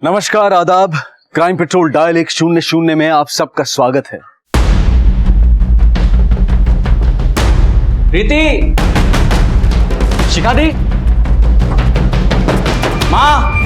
नमस्कार, आदाब। Crime petrol dial 100 में आप सबका स्वागत है। प्रीति, शिखा दी, माँ।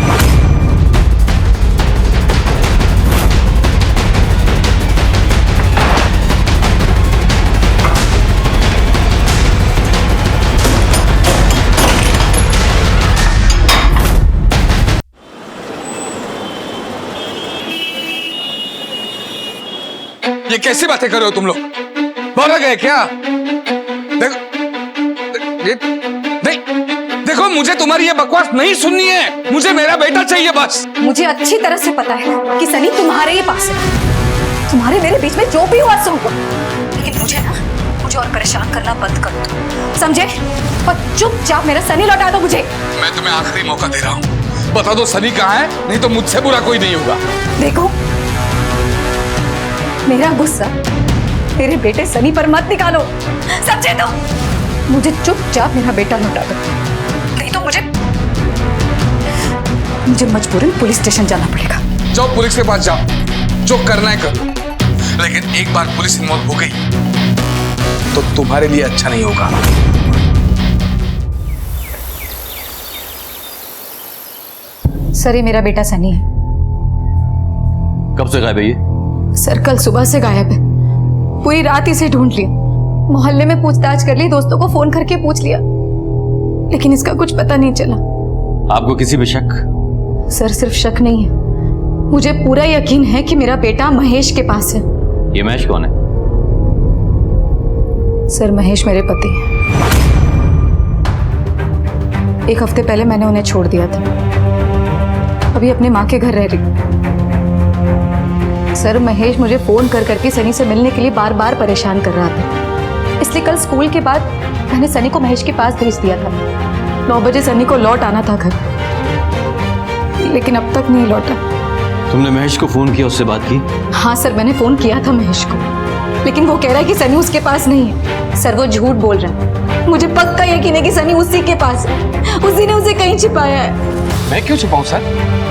ये कैसी बातें कर रहे हो तुम लोग? बोला गए क्या? देखो, देखो मुझे तुम्हारी ये बकवास नहीं सुननी है। मुझे मेरा बेटा चाहिए बस। मुझे अच्छी तरह से पता है कि सनी तुम्हारे ही पास है। तुम्हारे मेरे बीच में जो भी हुआ सो हुआ, लेकिन मुझे और परेशान करना बंद कर दो, समझे? और चुपचाप मेरा सनी लौटा दो मुझे। मैं तुम्हें आखिरी मौका दे रहा हूँ, बता दो सनी कहाँ है, नहीं तो मुझसे बुरा कोई नहीं होगा। देखो, मेरा गुस्सा तेरे बेटे सनी पर मत निकालो, समझे? तो मुझे चुपचाप मेरा बेटा लौटा दो, नहीं तो मुझे मजबूरन पुलिस स्टेशन जाना पड़ेगा। जाओ पुलिस के पास जाओ, जो करना है करो, लेकिन एक बार पुलिस इन्वॉल्व हो गई तो तुम्हारे लिए अच्छा नहीं होगा। सर, ये मेरा बेटा सनी है। कब से गायब है ये? सर, कल सुबह से गायब है। पूरी रात इसे ढूंढ लिया, मोहल्ले में पूछताछ कर ली, दोस्तों को फोन करके पूछ लिया, लेकिन इसका कुछ पता नहीं चला। आपको किसी पे शक? सर, सिर्फ शक नहीं है, मुझे पूरा यकीन है कि मेरा बेटा महेश के पास है। ये महेश कौन है? सर, महेश मेरे पति हैं। 1 हफ्ते पहले मैंने उन्हें छोड़ दिया था, अभी अपने माँ के घर रह रही। सर, महेश मुझे फोन कर करके सनी से मिलने के लिए बार बार परेशान कर रहा था, इसलिए कल स्कूल के बाद मैंने सनी को महेश के पास भेज दिया था। 9 बजे सनी को लौट आना था घर, लेकिन अब तक नहीं लौटा। तुमने महेश को फोन किया, उससे बात की? हाँ सर, मैंने फोन किया था महेश को, लेकिन वो कह रहा है कि सनी उसके पास नहीं है। सर, वो झूठ बोल रहा है। मुझे पक्का यकीन है कि सनी उसी के पास है, उसी ने उसे कहीं छिपाया है। मैं क्यों छुपाऊं सर?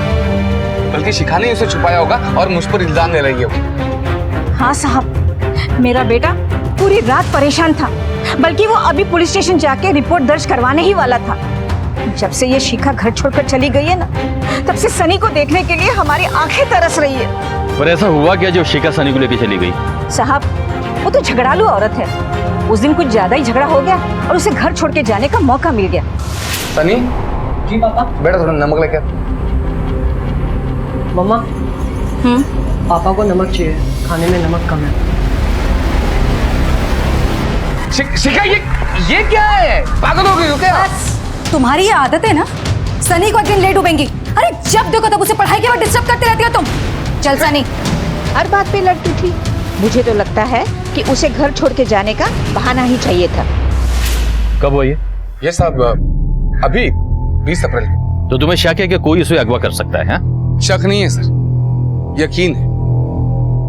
बल्कि शिखा ने उसे छुपाया होगा और मुझ पर इल्जाम ले रही है वो। हाँ साहब, मेरा बेटा पूरी रात परेशान था, बल्कि वो अभी पुलिस स्टेशन जाके रिपोर्ट दर्ज करवाने ही वाला था। जब से ये शिखा घर छोड़कर चली गई है ना, तब से सनी को देखने के लिए हमारी आंखें तरस रही है। पर ऐसा हुआ क्या जो शिखा सनी को लेकर चली गई? साहब, वो तो झगड़ालू औरत है। उस दिन कुछ ज्यादा ही झगड़ा हो गया और उसे घर छोड़ के जाने का मौका मिल गया। सनी जी पापा, बेटा थोड़ा नमक लेकर। मम्मा, पापा को नमक चाहिए, खाने में नमक कम है। शिखा, ये क्या है? पागल हो गई हो क्या? बस तुम्हारी ये आदत है ना, सनी को एक दिन लेट डूबेंगी। अरे जब देखो तब उसे पढ़ाई के बाद डिस्टर्ब करती रहती हो तुम। चल सनी। हर बात पे लड़ती थी। मुझे तो लगता है कि उसे घर छोड़ के जाने का बहाना ही चाहिए था। कब हुआ ये सब अभी 20 अप्रैल को। तो तुम्हें शक है कि कोई उसे अगवा कर सकता है? शक नहीं है सर, यकीन है।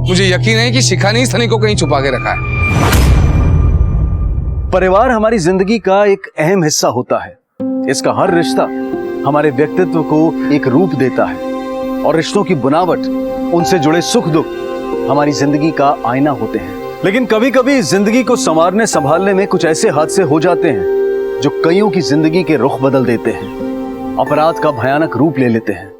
मुझे यकीन है कि शिखा ने सनी को कहीं छुपा के रखा है। परिवार हमारी जिंदगी का एक अहम हिस्सा होता है। इसका हर रिश्ता हमारे व्यक्तित्व को एक रूप देता है और रिश्तों की बनावट, उनसे जुड़े सुख दुख हमारी जिंदगी का आईना होते हैं। लेकिन कभी कभी जिंदगी को संवारने संभालने में कुछ ऐसे हादसे हो जाते हैं जो कईयों की जिंदगी के रुख बदल देते हैं, अपराध का भयानक रूप ले लेते हैं।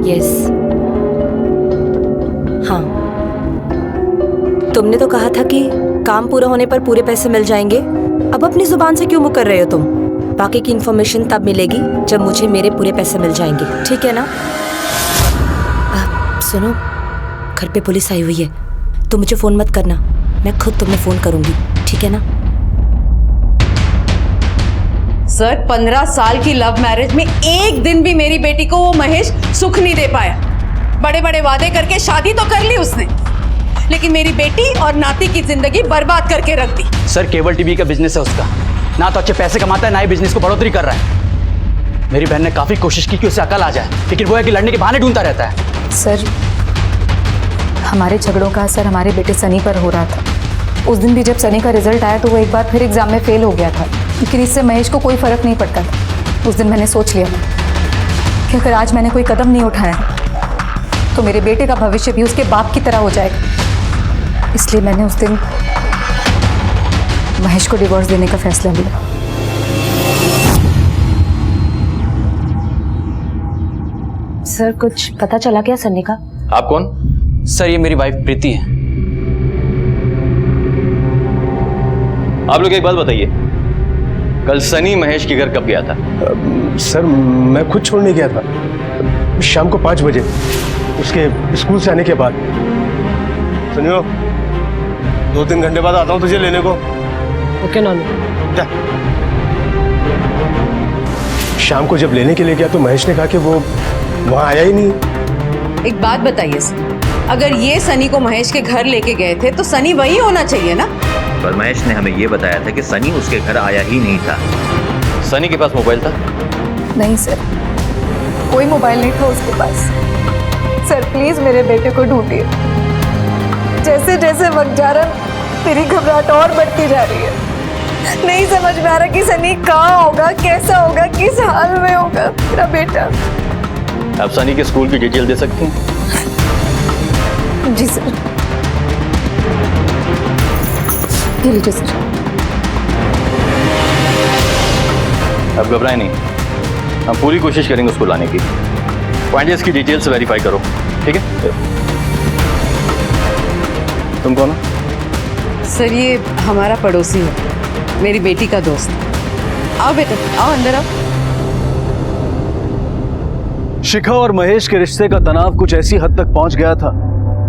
यस, हाँ, तुमने तो कहा था कि काम पूरा होने पर पूरे पैसे मिल जाएंगे। अब अपनी जुबान से क्यों मुकर कर रहे हो तुम? बाकी की इन्फॉर्मेशन तब मिलेगी जब मुझे मेरे पूरे पैसे मिल जाएंगे, ठीक है ना? सुनो, घर पे पुलिस आई हुई है, तो मुझे फोन मत करना, मैं खुद तुम्हें फोन करूंगी, ठीक है ना? सर, 15 साल की लव मैरिज में एक दिन भी मेरी बेटी को वो महेश सुख नहीं दे पाया। बड़े बड़े वादे करके शादी तो कर ली उसने, लेकिन मेरी बेटी और नाती की जिंदगी बर्बाद करके रख दी। सर, केबल टीवी का बिजनेस है उसका, ना तो अच्छे पैसे कमाता है, ना ही बिजनेस को बढ़ोतरी कर रहा है। मेरी बहन ने काफी कोशिश की कि उसे अकल आ जाए, लेकिन वो है कि लड़ने के बहाने ढूंढता रहता है। सर, हमारे झगड़ों का असर हमारे बेटे सनी पर हो रहा था। उस दिन भी जब सनी का रिजल्ट आया तो वो एक बार फिर एग्जाम में फेल हो गया था, लेकिन इससे महेश को कोई फर्क नहीं पड़ता था। उस दिन मैंने सोच लिया था कि अगर आज मैंने कोई कदम नहीं उठाया तो मेरे बेटे का भविष्य भी उसके बाप की तरह हो जाएगा। इसलिए मैंने उस दिन महेश को डिवोर्स देने का फैसला लिया। सर कुछ पता चला क्या सन्नी का? आप कौन? सर ये मेरी वाइफ प्रीति है। आप लोग एक बात बताइए, कल सनी महेश के घर कब गया था? सर मैं खुद छोड़ने गया था शाम को 5 बजे, उसके स्कूल से आने के बाद। सुनियो, 2-3 घंटे बाद आता हूँ तुझे लेने को। ओके नानू। जा। शाम को जब लेने के लिए गया तो महेश ने कहा कि वो वहां आया ही नहीं। एक बात बताइए सर, अगर ये सनी को महेश के घर लेके गए थे तो सनी वही होना चाहिए ना? पर महेश ने हमें ये बताया था कि सनी उसके घर आया ही नहीं था। सनी के पास मोबाइल था? नहीं सर, कोई मोबाइल नहीं था उसके पास। सर प्लीज मेरे बेटे को ढूंढिए। जैसे जैसे वक्त जा रहा मेरी घबराहट और बढ़ती जा रही है। नहीं समझ में आ रहा कि सनी कहाँ होगा, कैसा होगा, किस हाल में होगा मेरा बेटा। आप सनी के स्कूल की डिटेल दे सकते हैं? जी सर। ये लीजिए सर। आप घबराएं नहीं, हम पूरी कोशिश करेंगे उसको लाने की। पॉइंट इसकी डिटेल्स वेरीफाई करो, ठीक है? तुम कौन हो? सर ये हमारा पड़ोसी है, मेरी बेटी का दोस्त। आओ बेटा, आओ अंदर आओ। शिखा और महेश के रिश्ते का तनाव कुछ ऐसी हद तक पहुंच गया था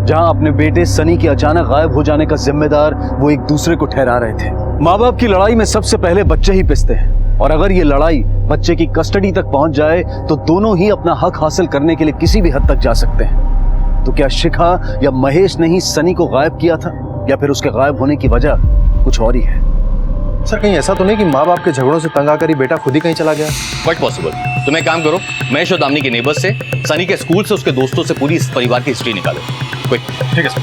जहां अपने बेटे सनी के अचानक गायब हो जाने का जिम्मेदार वो एक दूसरे को ठहरा रहे थे। माँ बाप की लड़ाई में सबसे पहले बच्चे ही पिसते हैं, और अगर ये लड़ाई बच्चे की कस्टडी तक पहुंच जाए तो दोनों ही अपना हक हासिल करने के लिए किसी भी हद तक जा सकते हैं। तो क्या शिखा या महेश ने ही सनी को गायब किया था, या फिर उसके गायब होने की वजह कुछ और ही है? सर कहीं ऐसा तो नहीं कि माँ बाप के झगड़ों से तंग आकर ही बेटा खुद ही कहीं चला गया? But possible. तुम एक काम करो, महेश और दामिनी के नेबर्स से, सनी के स्कूल से, उसके दोस्तों से पूरी इस परिवार की हिस्ट्री निकालो। क्विक। ठीक है सर।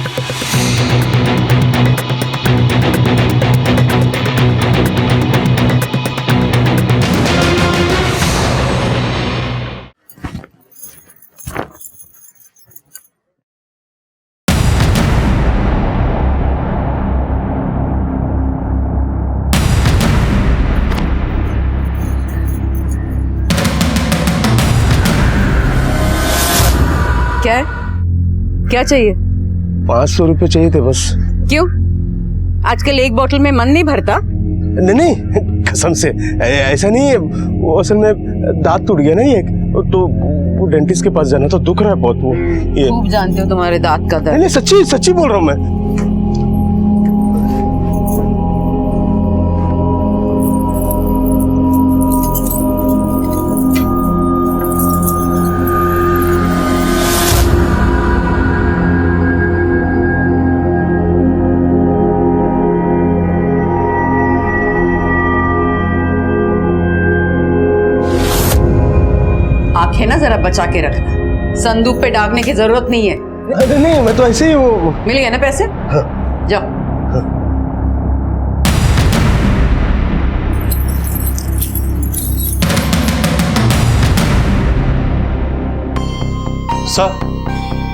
क्या है? क्या चाहिए? 500 रुपए चाहिए थे बस। क्यों? आजकल एक बोतल में मन नहीं भरता? नहीं नहीं, कसम से ऐसा नहीं है। वो असल में दांत टूट गया ना एक, तो वो डेंटिस्ट के पास जाना, तो दुख रहा है बहुत। वो ये खूब जानते हो तुम्हारे दांत का नहीं दर्द। नहीं, सच्ची सच्ची बोल रहा हूँ मैं। आंखें ना जरा बचा के रखना, संदूक पे डागने की जरूरत नहीं है। अरे नहीं, मैं तो ऐसे ही वो। मिल गया ना पैसे? हाँ। जाओ।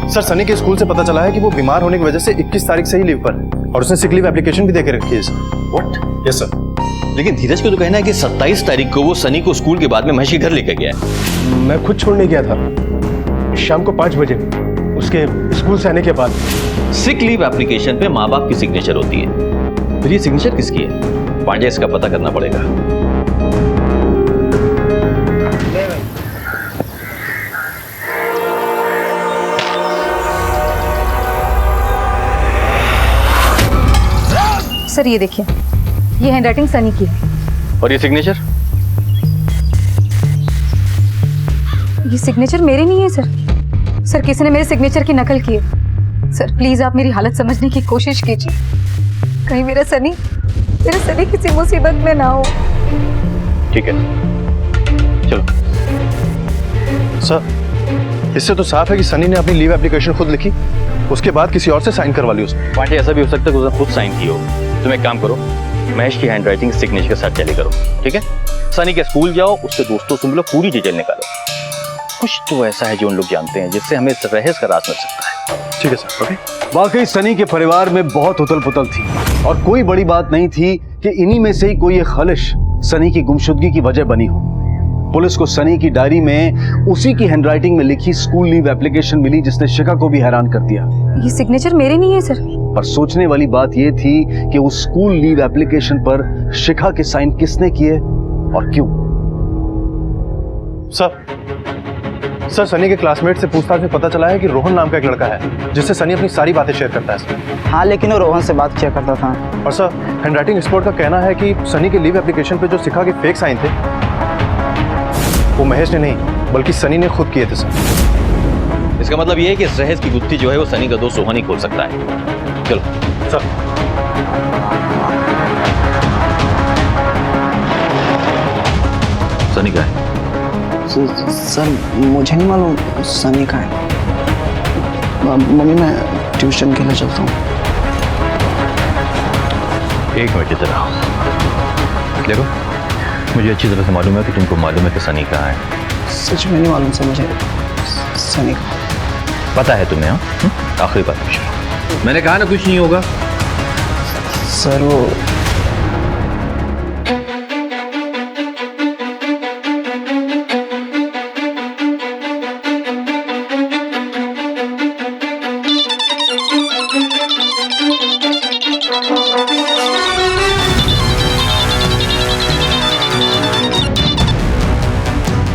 सर सनी के स्कूल से पता चला है कि वो बीमार होने की वजह से 21 तारीख से ही लीव पर है, और उसने सिक लीव एप्लीकेशन भी देके रखी है सर। व्हाट? Yes sir. लेकिन धीरज को तो कहना है कि 27 तारीख को वो सनी को स्कूल के बाद में महेश के घर लेकर गया है। मैं खुद छोड़ने गया था शाम को 5 बजे, उसके स्कूल से आने के बाद। सिक लीव एप्लीकेशन पे माँ बाप की सिग्नेचर होती है, फिर ये सिग्नेचर किसकी है? पांडे, इसका पता करना पड़ेगा। सर ये देखिए, ये हैंडराइटिंग सनी की है। और ये सिग्नेचर? ये सिग्नेचर मेरे नहीं है सर। सर किसी ने मेरे सिग्नेचर की नकल की है। सर प्लीज आप मेरी हालत समझने की कोशिश कीजिए, कहीं मेरा सनी किसी मुसीबत में ना हो। ठीक है, चलो। सर इससे तो साफ है कि सनी ने अपनी लीव एप्लीकेशन खुद लिखी, उसके बाद किसी और से साइन करवा ली उसने। पांडे, ऐसा भी हो सकता है कि उसने खुद साइन की हो। तुम एक काम करो, महेश की हैंडराइटिंग सिग्नेचर के साथ टैली करो, ठीक है? सनी के स्कूल जाओ, उसके दोस्तों से मिलो, पूरी डिटेल निकालो। कुछ तो ऐसा है जो उन लोग जानते हैं जिससे हमें इस रहस्य का राज मिल सकता है। ठीक है सर, ओके। वाकई सनी के परिवार में बहुत उथल पुथल थी और कोई बड़ी बात नहीं थी कि इन्हीं में से ही कोई एक खलिश सनी की गुमशुदगी की वजह बनी हो। पुलिस को सनी की डायरी में उसी की हैंडराइटिंग में लिखी स्कूल लीव एप्लीकेशन मिली, जिसने शिखा को भी हैरान कर दिया। ये सिग्नेचर मेरे नहीं है सर। पर सोचने वाली बात यह थी कि उस स्कूल लीव एप्लीकेशन पर शिखा के साइन किसने किए और क्यों। सर सनी के क्लासमेट से पूछताछ में पता चला है कि रोहन नाम का एक लड़का है जिससे सनी अपनी सारी बातें शेयर करता है। हाँ, लेकिन वो रोहन से बात किया करता था। और सर हैंडराइटिंग एक्सपर्ट का कहना है कि सनी के लीव एप्लीकेशन पे जो शिखा के फेक साइन थे वो महेश ने नहीं बल्कि सनी ने खुद किए थे सर। इसका मतलब ये है कि इस रहस्य की गुत्थी जो है वो सनी का दोस्त रोहन ही खोल सकता है। चलो सर। सनी का है? सर मुझे नहीं मालूम सनी का है। मम्मी मैं ट्यूशन के लिए चलता हूँ। एक मिनट इधर आओ। देखो, मुझे अच्छी तरह से मालूम है कि तुमको मालूम है कि सनी कहाँ है। सच में नहीं मालूम सर मुझे सनी का। पता है तुम्हें? हाँ, आखिरी बात पूछो। मैंने कहा ना कुछ नहीं होगा। सर वो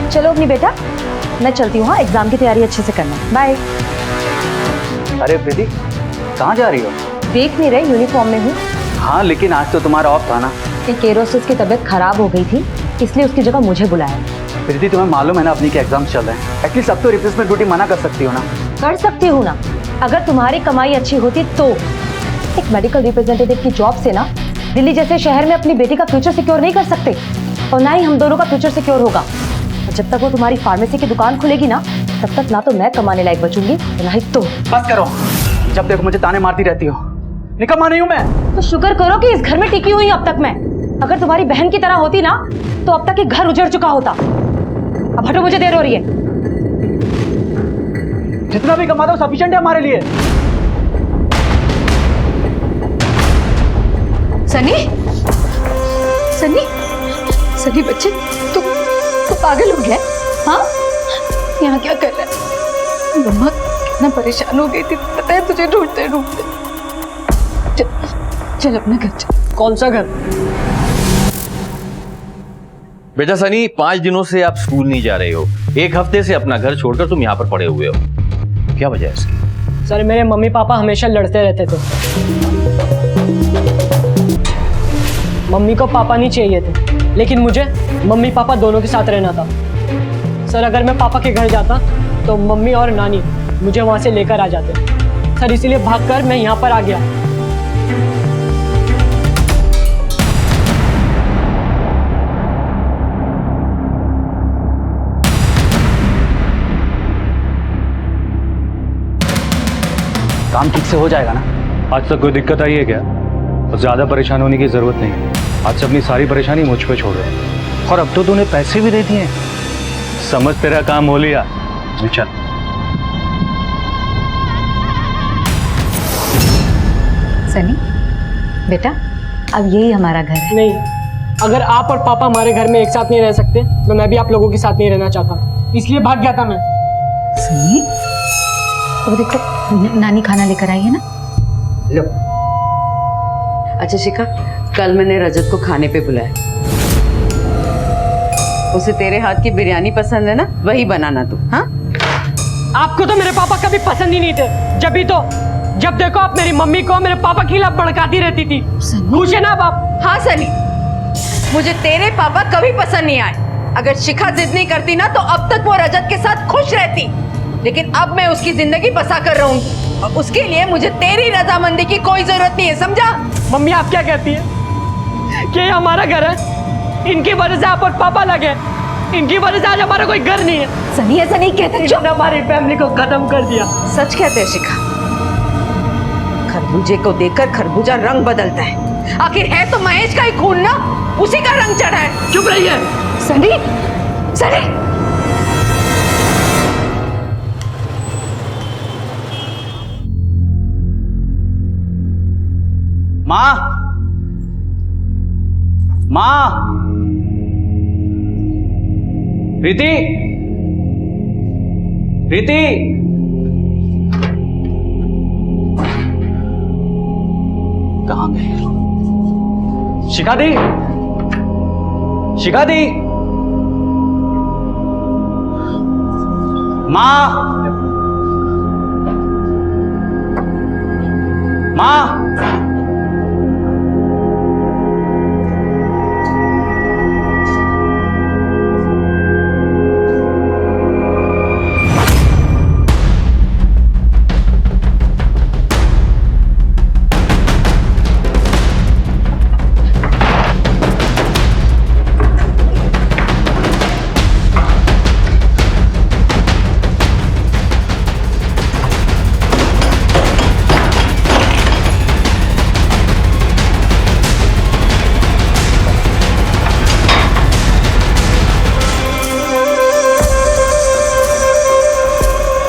चलो अपनी बेटा, मैं चलती हूँ। हाँ, एग्जाम की तैयारी अच्छे से करना। बाय। अरे प्रीति, कहाँ जा रही हो? देख नहीं रहे, यूनिफॉर्म में हूँ। हाँ, लेकिन आज तो तुम्हारा ऑफ था ना। केरोसिस की तबीयत खराब हो गई थी, इसलिए उसकी जगह मुझे बुलाया। प्रीति, तुम्हें मालूम है ना अपनी के एग्जाम्स चल रहे हैं। एटलीस्ट अब तो रिप्लेसमेंट ड्यूटी मना कर सकती हो ना। कर सकती हूँ ना, अगर तुम्हारी कमाई अच्छी होती तो। एक मेडिकल रिप्रेजेंटेटिव की जॉब से ना दिल्ली जैसे शहर में अपनी बेटी का फ्यूचर सिक्योर नहीं कर सकते, और ना ही हम दोनों का फ्यूचर सिक्योर होगा। जब तक वो तुम्हारी फार्मेसी की दुकान खुलेगी ना, तब तक ना तो मैं कमाने लायक बचूंगी, ना ही तो। बस करो, जब देखो मुझे ताने मारती रहती हो। निकम्मा नहीं हूं मैं। तो शुक्र करो कि इस घर में टिकी हुई अब तक मैं। अगर तुम्हारी बहन की तरह होती ना, तो अब तक ये घर उजड़ चुका होता। अब हटो, मुझे देर हो रही है। जितना भी कमाता हो सफिशिएंट है हमारे लिए। सनी, सनी, सनी बच्चे, तू पागल हो गया? हाँ, यहाँ क्या कर रहा है? मम्मा कितना परेशान हो गई थी, पता है तुझे ढूंढते ढूंढते। चल अपना घर चल। कौन सा घर? बेटा सनी, 5 दिनों से आप स्कूल नहीं जा रहे हो। 1 हफ्ते से अपना घर छोड़कर तुम यहाँ पर पड़े हुए हो। क्या वजह है इसकी? सर मेरे मम्मी पापा हमेशा लड़ते रहते थे। मम्मी को पापा नहीं चाहिए थे, लेकिन मुझे मम्मी पापा दोनों के साथ रहना था। सर अगर मैं पापा के घर जाता तो मम्मी और नानी मुझे वहां से लेकर आ जाते। सर इसीलिए भागकर मैं यहाँ पर आ गया। काम ठीक से हो जाएगा ना? आज तक कोई दिक्कत आई है क्या? और ज्यादा परेशान होने की जरूरत नहीं है। आज से अपनी सारी परेशानी मुझ पे छोड़ दे। और अब तो तूने पैसे भी दे दिए, समझ तेरा काम हो लिया। चल। सनी बेटा, अब यही हमारा घर है। नहीं, अगर आप और पापा हमारे घर में एक साथ नहीं रह सकते तो मैं भी आप लोगों के साथ नहीं रहना चाहता, इसलिए भाग गया था मैं। सनी, वो देखो नानी खाना लेकर आई है ना। लो। अच्छा शिखा, कल मैंने रजत को खाने पे बुलाया। उसे तेरे हाथ की बिरयानी पसंद है ना, वही बनाना तू। हाँ, आपको तो मेरे पापा कभी पसंद ही नहीं थे। जब देखो आप मेरी मम्मी को मेरे पापा के खिलाफ भड़काती रहती थी। खुश है ना आप? हाँ सनी, मुझे तेरे पापा कभी पसंद नहीं आए। अगर शिखा जिद नहीं करती ना, तो अब तक वो रजत के साथ खुश रहती। लेकिन अब मैं उसकी जिंदगी बसा कर रहूंगी, और उसके लिए मुझे तेरी रजामंदी की कोई जरूरत नहीं है, समझा? मम्मी आप क्या कहती है कि ये हमारा घर है, इनकी वजह से आप और पापा लगे? इनकी वजह से आज हमारा कोई घर नहीं है। सनी ऐसा नहीं कहते। इन्होंने हमारी फैमिली को खत्म कर दिया। सच कहते हैं शिखा, खरबूजे को देखकर खरबूजा रंग बदलता है। आखिर है तो महेश का ही खून ना, उसी का रंग चढ़ा है। चुप रहिए। सनी, सनी, माँ, माँ, प्रीति, प्रीति, कहाँ गए? शिखा दी, शिखा दी, माँ, माँ,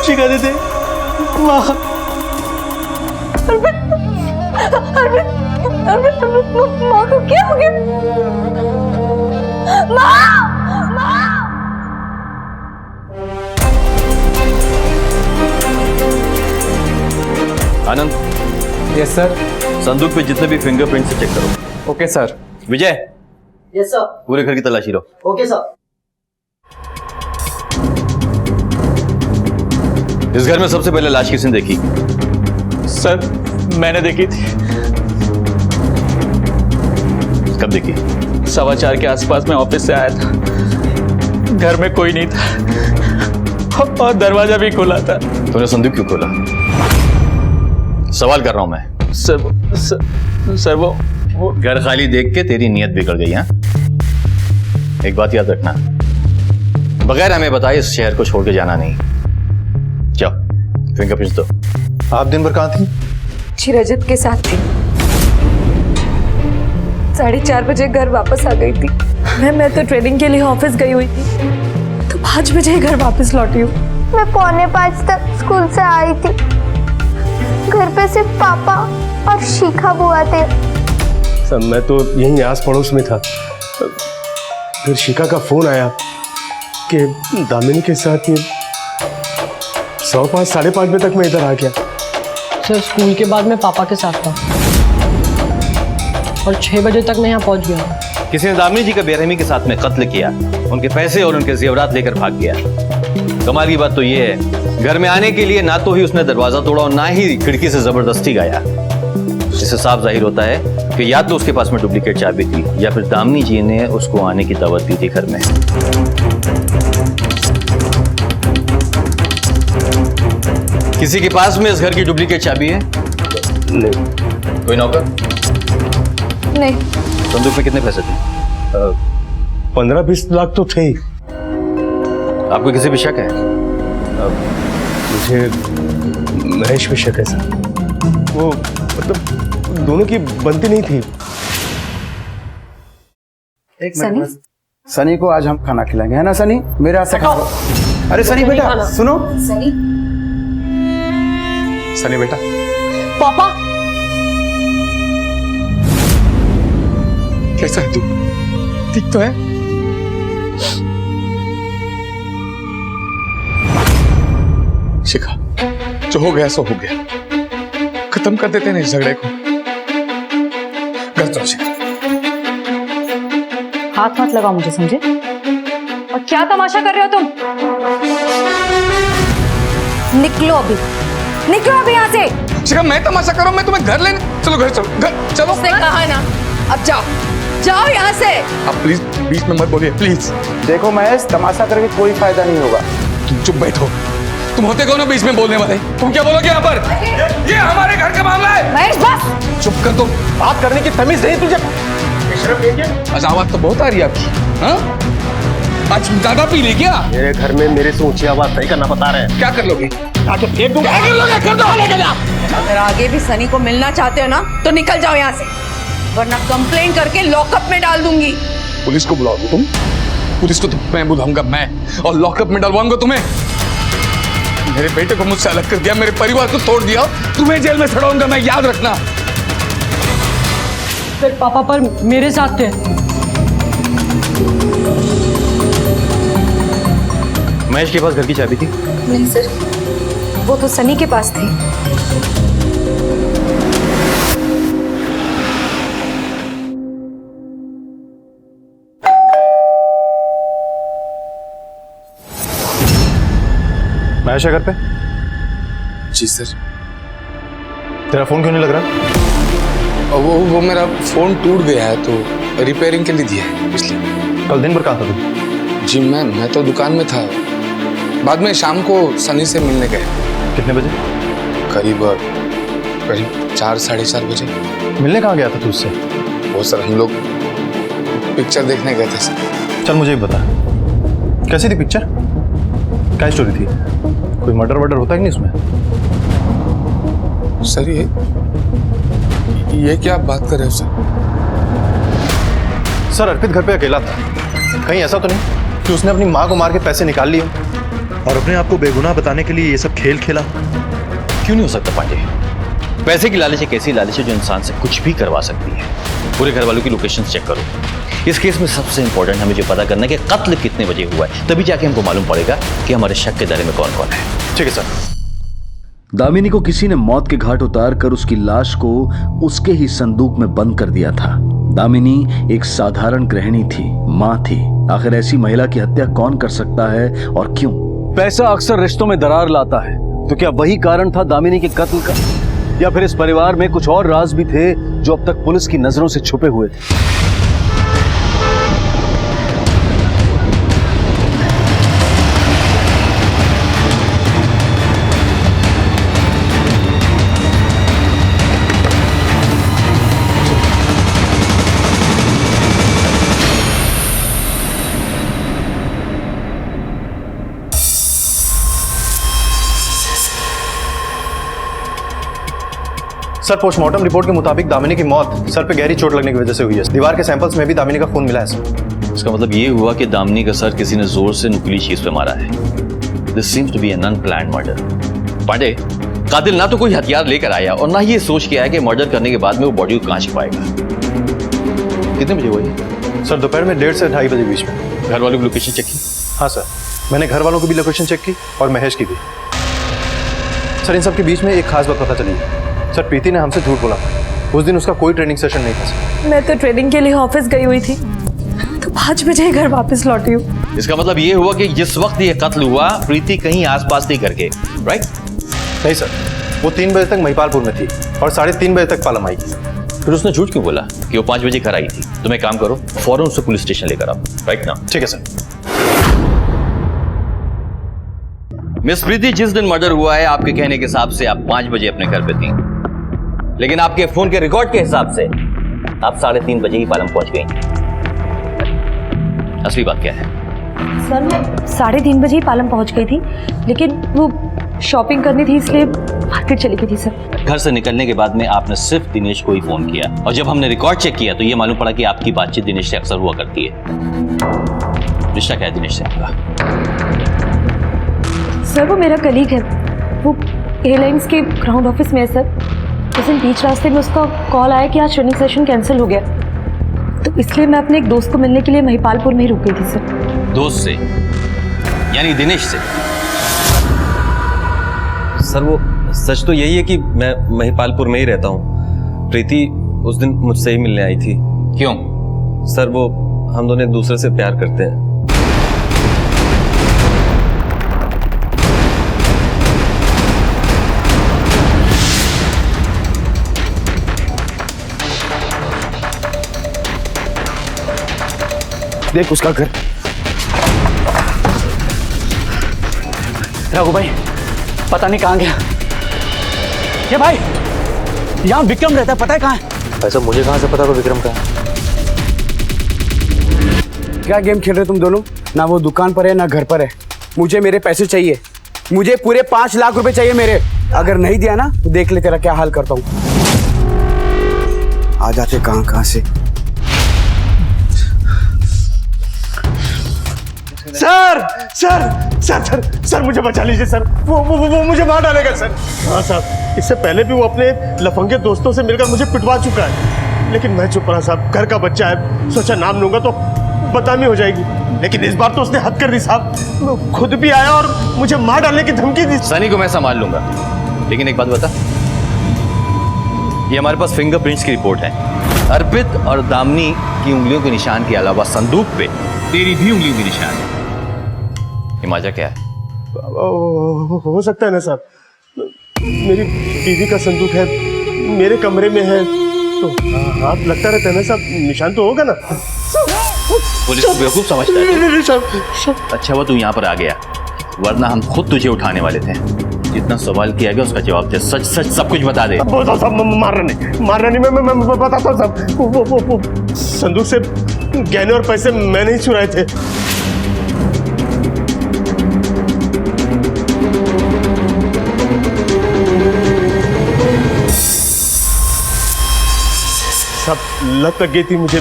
शिखा दीदी, माँ, माँ को क्या हो गया? माँ, माँ, आनंद, यस सर। संदूक पे जितने भी फिंगरप्रिंट से चेक करो। Okay sir. Vijay, yes sir. पूरे घर की तलाशी लो। Okay sir. इस घर में सबसे पहले लाश किसने देखी? सर, मैंने देखी थी। कब देखी? 4:15 के आसपास मैं ऑफिस से आया था। घर में कोई नहीं था और दरवाजा भी खुला था। तूने संदूक क्यों खोला? सवाल कर रहा हूं मैं। सर वो घर खाली देख के तेरी नीयत बिगड़ गई है। एक बात याद रखना, बगैर हमें बताए इस शहर को छोड़ के जाना नहीं। जाओ, फिंगरप्रिंट्स दो। आप दिन भर कहाँ थी? जी रजत के साथ थी। 4:30 बजे घर वापस आ गई थी। मैं तो ट्रेनिंग के लिए ऑफिस गई हुई थी, तो 5 बजे घर वापस लौटी हूँ। मैं 4:45 तक स्कूल से आई थी। घर पे सिर्फ पापा और शिखा बुआ थे। सब मैं तो यहीं आस पड़ोस में था। फिर शिखा का फोन आया कि दामिनी के साथ ये 5:15 5:30 बजे तक मैं इधर आ गया। सर, स्कूल के बाद मैं पापा के साथ था और 6 बजे तक मैं यहाँ पहुँच गया। किसी ने दामिनी जी का बेरहमी के साथ में कत्ल किया, उनके पैसे और उनके जेवरात लेकर भाग गया। कमाल की बात तो ये है, घर में आने के लिए ना तो ही उसने दरवाजा तोड़ा और ना ही खिड़की से जबरदस्ती गाया। इससे साफ जाहिर होता है कि या तो उसके पास में डुप्लीकेट चाबी थी या फिर दामिनी जी ने उसको आने की दावत दी थी घर में। किसी के पास में इस घर की डुप्लीकेट चाबी है? नहीं। कोई नौकर? नहीं। संदूक में कितने पैसे थे? 15-20 लाख तो थे ही। आपको किसी पे शक है? मुझे महेश पे शक है सर। वो मतलब दोनों की बनती नहीं थी। सनी, सनी को आज हम खाना खिलाएंगे, है ना सनी? मेरे हाथ से खाओ। अरे सनी बेटा सुनो। सनी, सनी बेटा, पापा, कैसा है तू? ठीक तो है? शिखा, जो हो गया सो हो गया। खत्म कर देते हैं इस झगड़े को। घर चलो शिखा। हाथ मत लगाओ मुझे, समझे? और क्या तमाशा कर रहे हो तुम? निकलो अभी, निकलो अभी यहाँ से। शिखा, मैं तमाशा करूं? मैं तुम्हें घर लेने? चलो घर चलो, घर चलो। उसने कहा ना, अब जाओ, जाओ यहाँ से। आप प्लीज बीच में मत बोलिए, प्लीज। देखो महेश, तमाशा करके कोई फायदा नहीं होगा। तुम चुप बैठो। तुम होते कौन हो बीच में बोलने वाले? तुम क्या बोलोगे यहाँ पर? ये हमारे घर का मामला है। महेश बस। चुप कर तुम। बात करने की तमीज नहीं तुझे? आज आवाज तो बहुत आ रही है आपकी। हाँ? आज ज्यादा पी ली क्या? मेरे घर में मेरे से ऊंची आवाज नहीं करना बता रहे हैं। क्या कर लोगे? आके फेंक दूंगा। क्या कर लोगे? कर दो, लेके जा। अगर आगे भी सनी को मिलना चाहते हो ना तो निकल जाओ यहाँ से, वरना कंप्लेंट करके लॉकअप में डाल दूंगी। पुलिस को बुलाओगे तुम? पुलिस को तो मैं बुलाऊंगा, मैं, और लॉकअप में डलवाऊंगा तुम्हें। मेरे बेटे को मुझसे अलग कर दिया, मेरे परिवार को तोड़ दिया, तुम्हें जेल में सड़ाऊंगा मैं, याद रखना। फिर पापा पर मेरे साथ थे। महेश के पास घर की चाबी थी? नहीं सर, वो तो सनी के पास थी। महेश है घर पे? जी सर। तेरा फोन क्यों नहीं लग रहा? वो मेरा फोन टूट गया है तो रिपेयरिंग के लिए दिया है इसलिए। कल दिन भर कहाँ था तू? जी मैं तो दुकान में था, बाद में शाम को सनी से मिलने गए। कितने बजे? करीब 4 साढ़े 4 बजे। मिलने कहाँ गया था तू उससे? वो सर हम लोग पिक्चर देखने गए थे सर। चल मुझे भी बता, कैसी थी पिक्चर? क्या स्टोरी थी? कोई मर्डर वर्डर होता है कि नहीं उसमें? सर ये क्या बात कर रहे हो सर? सर अर्पित घर पे अकेला था, कहीं ऐसा तो नहीं कि उसने अपनी माँ को मार के पैसे निकाल लिए और अपने आप को बेगुनाह बताने के लिए ये सब खेल खेला? क्यों नहीं हो सकता पांडे? पैसे की लालच एक ऐसी लालच है जो इंसान से कुछ भी करवा सकती है। पूरे घर वालों की लोकेशन चेक करो। इस केस में सबसे इंपॉर्टेंट हमें जो पता करना है कि कत्ल कितने बजे हुआ है, तभी जाके हमको मालूम पड़ेगा कि हमारे शक के दायरे में कौन कौन है। ठीक है सर। दामिनी को किसी ने मौत के घाट उतार कर उसकी लाश को उसके ही संदूक में बंद कर दिया था। दामिनी एक साधारण गृहिणी थी, माँ थी। आखिर ऐसी महिला की हत्या कौन कर सकता है और क्यों? पैसा अक्सर रिश्तों में दरार लाता है, तो क्या वही कारण था दामिनी के कत्ल का, या फिर इस परिवार में कुछ और राज भी थे जो अब तक पुलिस की नजरों से छुपे हुए थे? सर पोस्टमार्टम रिपोर्ट के मुताबिक दामिनी की मौत सर पे गहरी चोट लगने की वजह से हुई है। दीवार के सैंपल्स में भी दामिनी का खून मिला है सर। इसका मतलब ये हुआ कि दामिनी का सर किसी ने जोर से नुकीली चीज पे मारा है। This seems to be an unplanned murder. Pandey, कातिल ना तो कोई हथियार लेकर आया और ना ही ये सोच के आया कि मर्डर करने के बाद में वो बॉडी को कहां छिपाएगा। कितने बजे हुआ ये? सर दोपहर में 1:30 से 2:30 बजे बीच में। घर वालों की लोकेशन चेक की? हाँ सर, मैंने घर वालों की भी लोकेशन चेक की और महेश की भी। सर इन सब के बीच में एक खास बात पता चली है। सर प्रीति ने हमसे झूठ बोला, उस दिन उसका कोई ट्रेनिंग सेशन नहीं था सर। मैं तो ट्रेनिंग के लिए ऑफिस गई हुई थी, तो 5 बजे घर वापस लौटी हूँ। इसका मतलब ये हुआ कि जिस वक्त ये कत्ल हुआ प्रीति कहीं आसपास नहीं घर के, राइट? नहीं सर, वो 3 बजे तक महिपालपुर में थी और 3:30 बजे तक पालम आई। फिर उसने झूठ क्यों बोला कि वो 5 बजे घर आई थी? तुम एक काम करो, फौरन उसे पुलिस स्टेशन लेकर आओ, राइट ना? ठीक है सर। मिस प्रीति, जिस दिन मर्डर हुआ है आपके कहने के हिसाब से आप 5 बजे अपने घर पे थी, लेकिन आपके फोन के रिकॉर्ड के हिसाब से आप 3:30 बजे ही पालम पहुंच गई। असली बात क्या है? सर मैं 3:30 बजे ही पालम पहुंच गई थी, लेकिन वो शॉपिंग करनी थी इसलिए मार्केट चली गई थी सर। घर से निकलने के बाद में आपने सिर्फ दिनेश को ही फोन किया, और जब हमने रिकॉर्ड चेक किया तो ये मालूम पड़ा कि आपकी बातचीत दिनेश से अक्सर हुआ करती है। रिश्ता क्या है दिनेश से आपका? सर वो मेरा कलीग है, वो एयरलाइंस के ग्राउंड ऑफिस में है सर। उस दिन बीच रास्ते में उसका कॉल आया कि आज ट्रेनिंग सेशन कैंसिल हो गया, तो इसलिए मैं अपने एक दोस्त को मिलने के लिए महिपालपुर में ही रुक गई थी सर। दोस्त से? यानी दिनेश से? सर वो सच तो यही है कि मैं महिपालपुर में ही रहता हूँ। प्रीति उस दिन मुझसे ही मिलने आई थी। क्यों? सर वो हम दोनों एक दूसरे से प्यार करते हैं। देख उसका घर। रघु भाई पता नहीं कहाँ गया। ये भाई यहाँ विक्रम रहता है, पता है कहाँ है? ऐसा मुझे कहाँ से पता था विक्रम कहाँ है? क्या गेम खेल रहे तुम दोनों? ना वो दुकान पर है ना घर पर है। मुझे मेरे पैसे चाहिए, मुझे पूरे 5 लाख रुपए चाहिए मेरे। अगर नहीं दिया ना तो देख ले तेरा क्या हाल करता हूँ। आ जाते कहाँ से। Sir sir sir sir sir मुझे बचा लीजिए सर, वो मुझे मार डालेगा सर। हाँ साहब, इससे पहले भी वो अपने लफंगे दोस्तों से मिलकर मुझे पिटवा चुका है, लेकिन मैं चुप रहा साहब। घर का बच्चा है, सोचा नाम लूंगा तो बदनामी हो जाएगी, लेकिन इस बार तो उसने हद कर दी साहब। खुद भी आया और मुझे मार डालने की धमकी दी। सनी को मैं संभाल लूंगा, लेकिन एक बात बता, ये हमारे पास फिंगरप्रिंट्स की रिपोर्ट है। अर्पित और दामिनी की उंगलियों के निशान के अलावा संदूक पे तेरी भी उंगलियों के निशान है। हिमाचा क्या है? हो सकता है ना साहब, मेरी बीवी का संदूक है, मेरे कमरे में है, तो हाथ लगता रहता है ना साहब, निशान तो होगा ना। पुलिस को बेवकूफ समझता है। अच्छा हुआ तू यहाँ पर आ गया, वरना हम खुद तुझे उठाने वाले थे। जितना सवाल किया गया उसका जवाब दे, सच सच सब कुछ बता दे। मारना नहीं, मैं बताता हूँ साहब। वो संदूक से गहने और पैसे मैंने ही चुराए थे। सब लत लग गई थी मुझे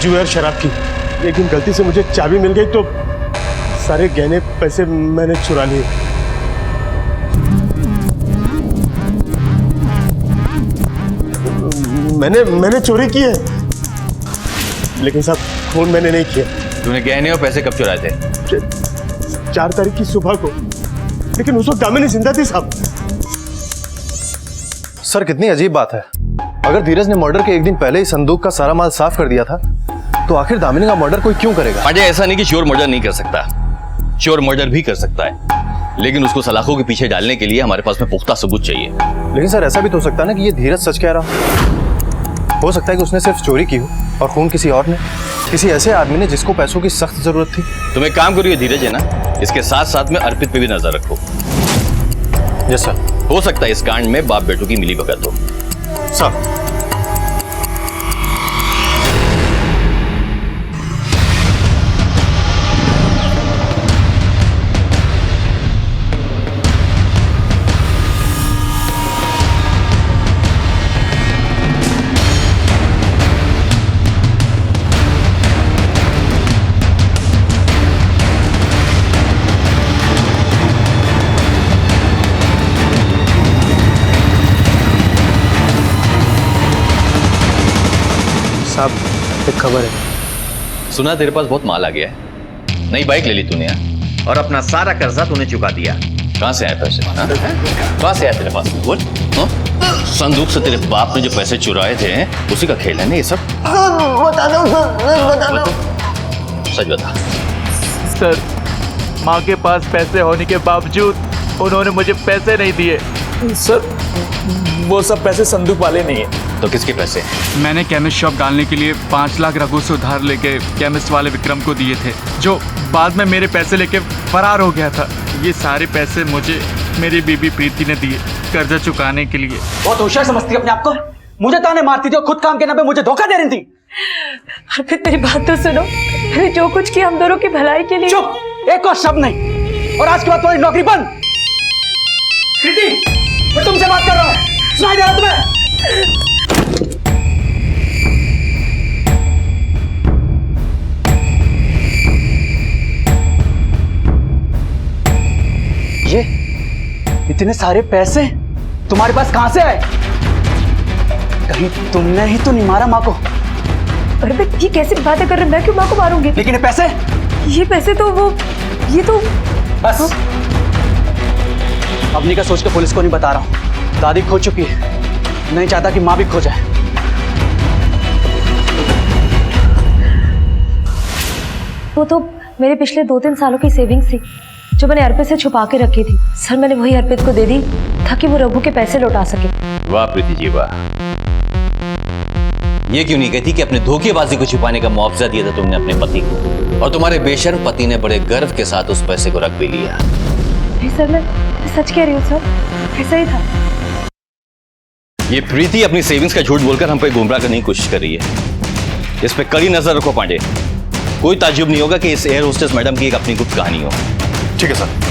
जुए और शराब की, लेकिन गलती से मुझे चाबी मिल गई तो सारे गहने पैसे मैंने चुरा लिए। मैंने चोरी की है, लेकिन साहब खून मैंने नहीं किया। तूने गहने और पैसे कब चुराए थे? 4 तारीख की सुबह को, लेकिन उस वक्त दामिनी जिंदा थी साहब। सर कितनी अजीब बात है, अगर धीरज ने मर्डर के एक दिन पहले ही संदूक का सारा माल साफ कर दिया था, तो आखिर दामिनी का मर्डर कोई क्यों करेगा? अजय, ऐसा नहीं कि चोर मर्डर नहीं कर सकता, चोर मर्डर भी कर सकता है, लेकिन उसको सलाखों के पीछे डालने के लिए हमारे पास में पुख्ता सबूत चाहिए। लेकिन सर ऐसा भी तो हो सकता है ना कि ये धीरज सच कह रहा हो सकता है कि उसने सिर्फ चोरी की हो और खून किसी और ने, किसी ऐसे आदमी ने जिसको पैसों की सख्त जरूरत थी। तुम एक काम करो, ये धीरज है ना, इसके साथ साथ में अर्पित पे भी नजर रखो। Yes sir. हो सकता है इस कांड में बाप बेटों की मिली भगत हो। सर साहब एक खबर है। सुना तेरे पास बहुत माल आ गया है, नई बाइक ले ली तूने और अपना सारा कर्जा तूने चुका दिया। कहां से आए पैसे? कहां से आए तेरे पास? बोल। संदूक से तेरे बाप ने जो पैसे चुराए थे उसी का खेल है ना ये सब? बता दो। सच बता। सर, माँ के पास पैसे होने के बावजूद उन्होंने मुझे पैसे नहीं दिए। सर, वो सब पैसे संदूक वाले नहीं है। तो किसके पैसे? मैंने केमिस्ट शॉप डालने के लिए 5 लाख रघु से उधार लेके केमिस्ट वाले विक्रम को दिए थे, जो बाद में मेरे पैसे लेके फरार हो गया था। ये सारे पैसे मुझे मेरी बीबी प्रीति ने दिए कर्जा चुकाने के लिए। बहुत होशियार समझती है अपने आप को, मुझे ताने मारती थी और खुद काम के नाम पे मुझे धोखा दे रही थी। अर्पित मेरी बात तो सुनो, मैंने जो कुछ किया हम दोनों की भलाई के लिए। चुप, एक और शब्द नहीं, और आज के बाद तुम्हारी नौकरी बंद। प्रीति, मैं तुमसे बात कर रहा हूँ, सुनाई दे रहा तुम्हें? ये इतने सारे पैसे तुम्हारे पास कहां से आए? कहीं तुमने ही तो नहीं मारा माँ को? अर्पित, ये कैसी बातें कर रहे हैं? मैं क्यों माँ को मारूंगी? लेकिन ये पैसे तो वो, ये तो बस अपनी का सोच के पुलिस को नहीं बता रहा हूँ। दादी खो चुकी है, नहीं चाहता कि माँ भी खो जाए। वो तो मेरे पिछले 2-3 सालों की सेविंग्स थी जो मैंने अर्पित से छुपा के रखी थी। सर, मैंने वही अर्पित को दे दी ताकि वो रघु के पैसे लौटा सके। वाह प्रीति जी वाह। ये क्यों नहीं कहती कि अपने धोखेबाजी को छुपाने का मुआवजा दिया था तुमने अपने पति को, और तुम्हारे बेशर्म पति ने बड़े गर्व के साथ उस पैसे को रख भी लिया। नहीं सर, मैं सच कह रही हूँ सर, ऐसा ही था। ये प्रीति अपनी सेविंग्स का झूठ बोलकर हम पे गुमराह करने की कोशिश कर रही है। इस पे कड़ी नजर रखो पांडे, कोई ताज्जुब नहीं होगा कि इस एयर होस्टेस मैडम की एक अपनी गुप्त कहानी हो। ठीक है सर।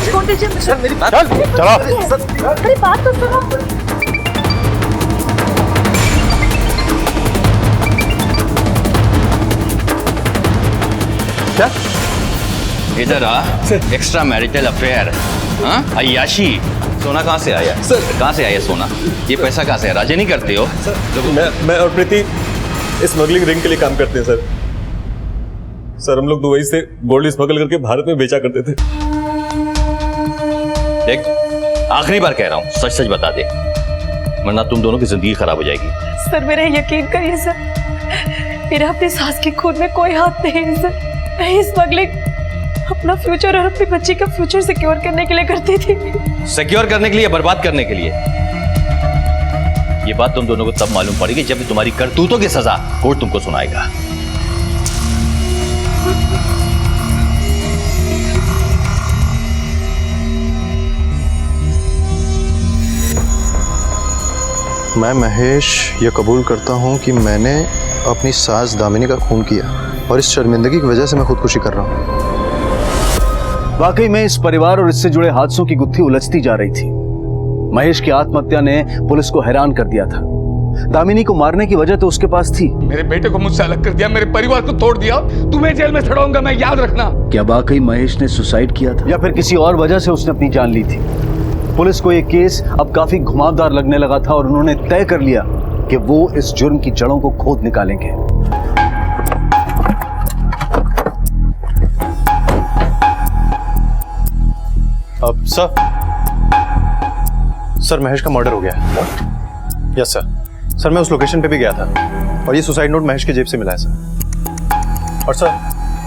छोड़ दीजिए सर मेरी बात चलो मेरी बात तो सुनो। क्या इधर आ, एक्स्ट्रा मैरिटल अफेयर, हाँ, अय्याशी। सोना कहाँ से आया सर? कहाँ से आया सोना? ये पैसा कहाँ से है? राजे नहीं करते हो? मैं और प्रीति स्मगलिंग रिंग के लिए काम करते हैं सर। सर हम लोग दुबई से गोल्ड स्मगल करके भारत में बेचा करते थे। देख, आखिरी बार कह रहा हूँ, सच सच बता दे, वरना तुम दोनों की जिंदगी खराब हो जाएगी। सर मेरा यकीन करिए सर, मेरा अपनी सास की खून में कोई हाथ नहीं है सर। मैं स्मगलिंग अपना फ्यूचर और अपनी बच्ची का फ्यूचर सिक्योर करने के लिए करती थी। सिक्योर करने के लिए, बर्बाद करने के लिए? ये बात तुम दोनों को तब मालूम पड़ेगी जब तुम्हारी करतूतों की सजा कोर्ट तुमको सुनाएगा। मैं महेश ये कबूल करता हूँ कि मैंने अपनी सास दामिनी का खून किया और इस शर्मिंदगी की वजह से मैं खुदकुशी कर रहा हूँ। वाकई में इस परिवार और इससे जुड़े हादसों की गुत्थी उलझती जा रही थी। महेश की आत्महत्या ने पुलिस को हैरान कर दिया था। दामिनी को मारने की वजह तो उसके पास थी। मेरे बेटे को मुझसे अलग कर दिया, मेरे परिवार को तोड़ दिया, तुम्हें जेल में सड़ाऊंगा मैं, याद रखना। क्या वाकई महेश ने सुसाइड किया था या फिर किसी और वजह से उसने अपनी जान ली थी? पुलिस को ये केस अब काफी घुमावदार लगने लगा था और उन्होंने तय कर लिया कि वो इस जुर्म की जड़ों को खोद निकालेंगे। अब सर महेश का मर्डर हो गया। यस सर मैं उस लोकेशन पे भी गया था और ये सुसाइड नोट महेश की जेब से मिला है सर। और सर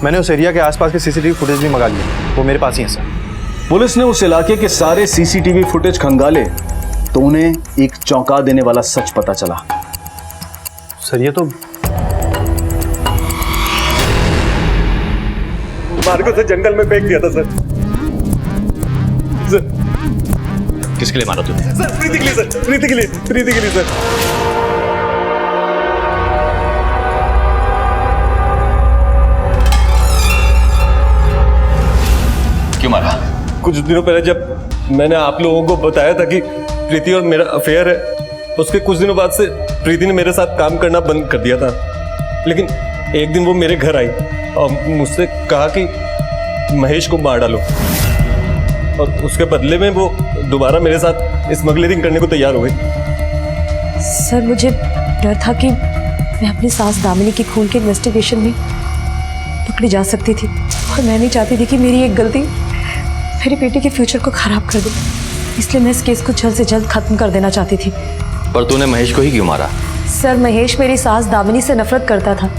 मैंने उस एरिया के आसपास के सीसीटीवी फुटेज भी मंगा लिए, वो मेरे पास ही है सर। पुलिस ने उस इलाके के सारे सीसीटीवी फुटेज खंगाले तो उन्हें एक चौंका देने वाला सच पता चला। सर ये तो मार्को से जंगल में फेंक दिया था सर। किसके लिए मारा तुमने? सर प्रीति के लिए सर, प्रीति के लिए, प्रीति के लिए सर। क्यों मारा? कुछ दिनों पहले जब मैंने आप लोगों को बताया था कि प्रीति और मेरा अफेयर है, उसके कुछ दिनों बाद से प्रीति ने मेरे साथ काम करना बंद कर दिया था। लेकिन एक दिन वो मेरे घर आई और मुझसे कहा कि महेश को मार डालो, और उसके बदले में वो दोबारा मेरे साथ स्मगलिंग करने को तैयार हो गई। सर मुझे डर था कि मैं अपनी सास दामिनी की खून के इन्वेस्टिगेशन में पकड़ी जा सकती थी, और मैं नहीं चाहती थी कि मेरी एक गलती मेरी बेटी के फ्यूचर को खराब कर दे। इसलिए मैं इस केस को जल्द से जल्द खत्म कर देना चाहती थी। पर तूने महेश को ही क्यों मारा? सर महेश मेरी सास दामिनी से नफरत करता था।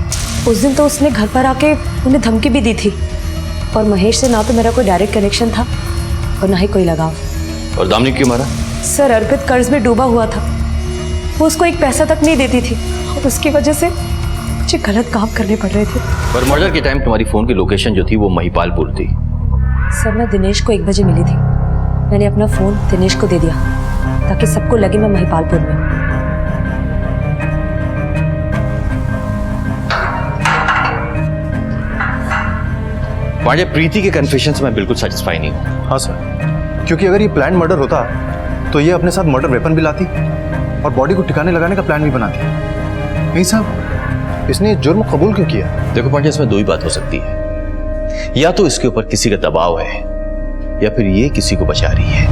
उस दिन तो उसने घर पर आके उन्हें धमकी भी दी थी, और महेश से ना तो मेरा कोई डायरेक्ट कनेक्शन था और ना ही कोई लगाव। और दामिनी क्यों मारा? सर अर्पित कर्ज में डूबा हुआ था, वो उसको एक पैसा तक नहीं देती थी, और उसकी वजह से मुझे गलत काम करने पड़ रहे थे। पर मर्डर के टाइम तुम्हारी फोन की लोकेशन जो थी वो महिपालपुर थी। सर मैं दिनेश को 1 बजे मिली थी। मैंने अपना फोन दिनेश को दे दिया ताकि सबको लगे मैं महिपालपुर में। पांडे, प्रीति के कन्फेशन से मैं बिल्कुल सेटिस्फाई नहीं हूँ। हाँ सर, क्योंकि अगर ये प्लान मर्डर होता तो ये अपने साथ मर्डर वेपन भी लाती और बॉडी को ठिकाने लगाने का प्लान भी बनाती। नहीं साहब, इसने जुर्म कबूल क्यों किया? देखो पांडे, इसमें 2 ही बात हो सकती है, या तो इसके ऊपर किसी का दबाव है या फिर ये किसी को बचा रही है।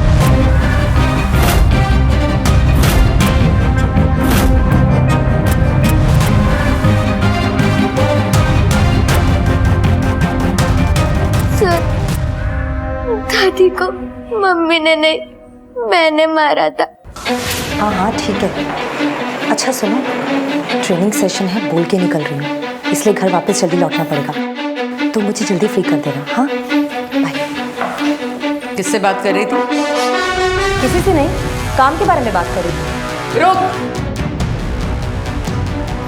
सर दादी को मम्मी ने नहीं, मैंने मारा था। हाँ हाँ ठीक है। अच्छा सुनो, ट्रेनिंग सेशन है, बोल के निकल रही हूँ। इसलिए घर वापस जल्दी लौटना पड़ेगा। तो मुझे जल्दी फ्री कर देना। हाँ बाय। किससे बात कर रही थी? किसी से नहीं, काम के बारे में बात कर रही थी। रोक।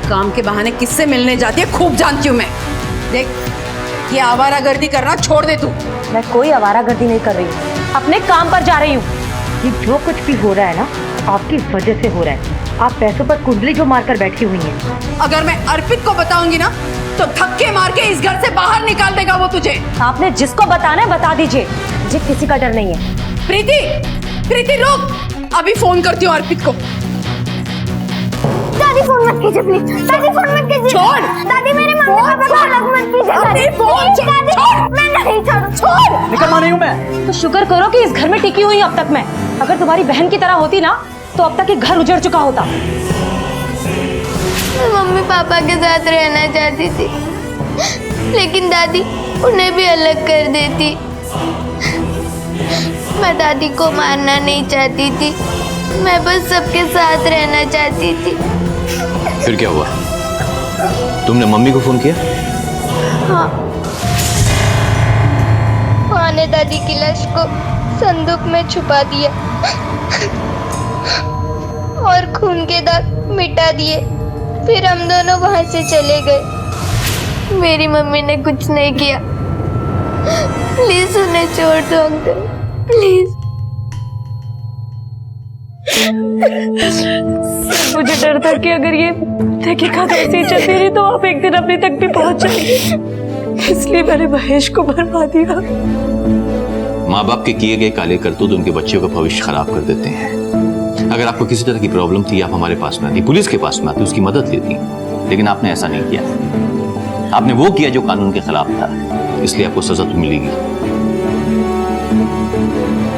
काम के बहाने किससे मिलने जाती है खूब जानती हूँ मैं। देख, ये आवारागर्दी करना छोड़ दे तू। मैं कोई आवारागर्दी नहीं कर रही हूँ, अपने काम पर जा रही हूँ। ये जो कुछ भी हो रहा है ना, आपकी वजह से हो रहा है। आप पैसों पर कुंडली जो मारकर बैठी हुई हैं। अगर मैं अर्पित को बताऊंगी ना तो धक्के मार के इस घर से बाहर निकाल देगा वो तुझे। आपने जिसको बताना है बता दीजिए, मुझे किसी का डर नहीं है। प्रीति, प्रीति रुक, अभी फोन करती हूँ अर्पित को। दादी फोन मत कीजिए प्लीज, दादी फोन मत कीजिए। छोड़ दादी, मेरे मम्मी पापा को अलग मत कीजिए। दादी फोन छोड़, मैं नहीं छोड़। निकल मानी हूँ मैं। तो शुक्र करो कि इस घर में टिकी हुई अब तक मैं। अगर तुम्हारी बहन की तरह होती ना तो अब तक ये घर उजड़ चुका होता। मैं मम्मी पापा के साथ रहना चाहती थी, लेकिन दादी उन्हें भी अलग कर देती। मैं दादी को मारना नहीं चाहती थी, मैं बस सबके साथ रहना चाहती थी। फिर क्या हुआ? तुमने मम्मी को फोन किया? हाँ, माँ ने दादी की लाश को संदूक में छुपा दिया और खून के दाग मिटा दिए। फिर हम दोनों वहां से चले गए। मेरी मम्मी ने कुछ नहीं किया। प्लीज उन्हें छोड़ दो अंकल, प्लीज। मुझे डर था कि अगर ये तहकीकात ऐसी चलती रही तो आप एक दिन अपने तक भी पहुंच जाएंगे, इसलिए मैंने महेश को मरवा दिया। माँ बाप के किए गए काले करतूत उनके बच्चों का भविष्य खराब कर देते हैं। अगर आपको किसी तरह की प्रॉब्लम थी, आप हमारे पास में आती, पुलिस के पास में आती, उसकी मदद लेती, लेकिन आपने ऐसा नहीं किया। आपने वो किया जो कानून के खिलाफ था, इसलिए आपको सजा तो मिलेगी।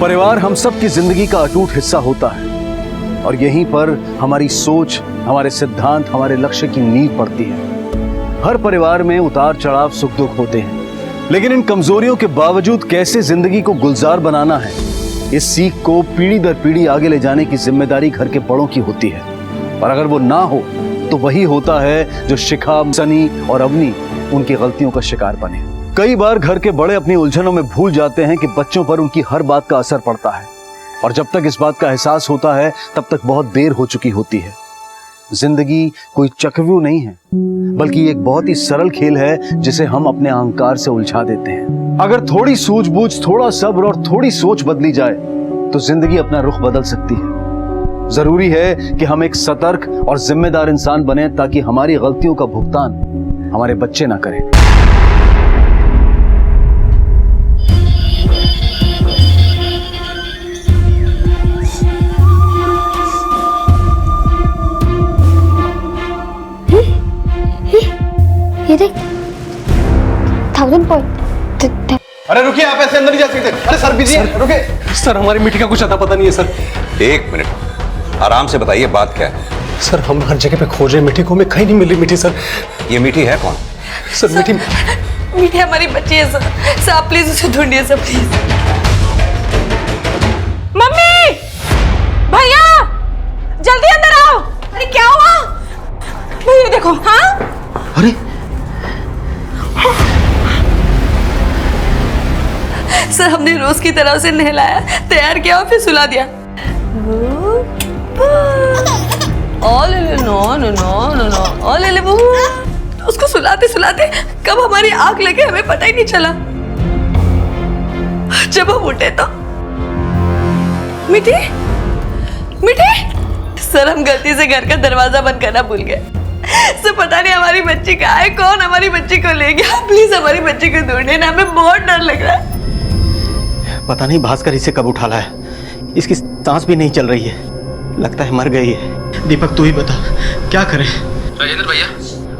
परिवार हम सब की जिंदगी का अटूट हिस्सा होता है और यहीं पर हमारी सोच, हमारे सिद्धांत, हमारे लक्ष्य की नींव पड़ती है। हर परिवार में उतार चढ़ाव, सुख दुख होते हैं, लेकिन इन कमजोरियों के बावजूद कैसे जिंदगी को गुलजार बनाना है, इस सीख को पीढ़ी दर पीढ़ी आगे ले जाने की जिम्मेदारी घर के बड़ों की होती है। और अगर वो ना हो तो वही होता है जो शिखा, सनी और अवनी उनकी गलतियों का शिकार बने। कई बार घर के बड़े अपनी उलझनों में भूल जाते हैं कि बच्चों पर उनकी हर बात का असर पड़ता है, और जब तक इस बात का एहसास होता है तब तक बहुत देर हो चुकी होती है। जिंदगी कोई चक्रव्यूह नहीं है, बल्कि एक बहुत ही सरल खेल है जिसे हम अपने अहंकार से उलझा देते हैं। अगर थोड़ी सूझबूझ, थोड़ा सब्र और थोड़ी सोच बदली जाए तो जिंदगी अपना रुख बदल सकती है। जरूरी है कि हम एक सतर्क और जिम्मेदार इंसान बने ताकि हमारी गलतियों का भुगतान हमारे बच्चे ना करें। ये देख, 1000 पॉइंट। अरे रुकिए, आप ऐसे अंदर नहीं जा सकते। अरे सर बिजी है, रुकिए। सर हमारी मीठी का कुछ अता पता नहीं है सर। एक मिनट, आराम से बताइए बात क्या है। सर हम हर जगह पे खोज रहे हैं मीठी को, हमें कहीं नहीं मिल रही मीठी। सर ये मीठी है कौन? सर मीठी मीठी हमारी बच्ची है सर। सर आप प्लीज उसे ढूंढिए सर, प्लीज। मम्मी, भैया जल्दी अंदर आओ। अरे क्या हुआ भैया? देखो। हाँ अरे सर, हमने रोज की तरह उसे नहलाया, तैयार किया और फिर सुला दिया। उसको सुलाते सुलाते कब हमारी आंख लगे हमें पता ही नहीं चला। जब हम उठे तो मीठी मीठी। सर हम गलती से घर का दरवाजा बंद करना भूल गए। सर पता नहीं हमारी बच्ची कहाँ है, कौन हमारी बच्ची को ले गया। प्लीज हमारी बच्ची को ढूंढे ना, हमें बहुत डर लग रहा है। पता नहीं भास्कर इसे कब उठा लाया, इसकी सांस भी नहीं चल रही है, लगता है मर गई है। दीपक तू ही बता क्या करें? राजेंद्र भैया,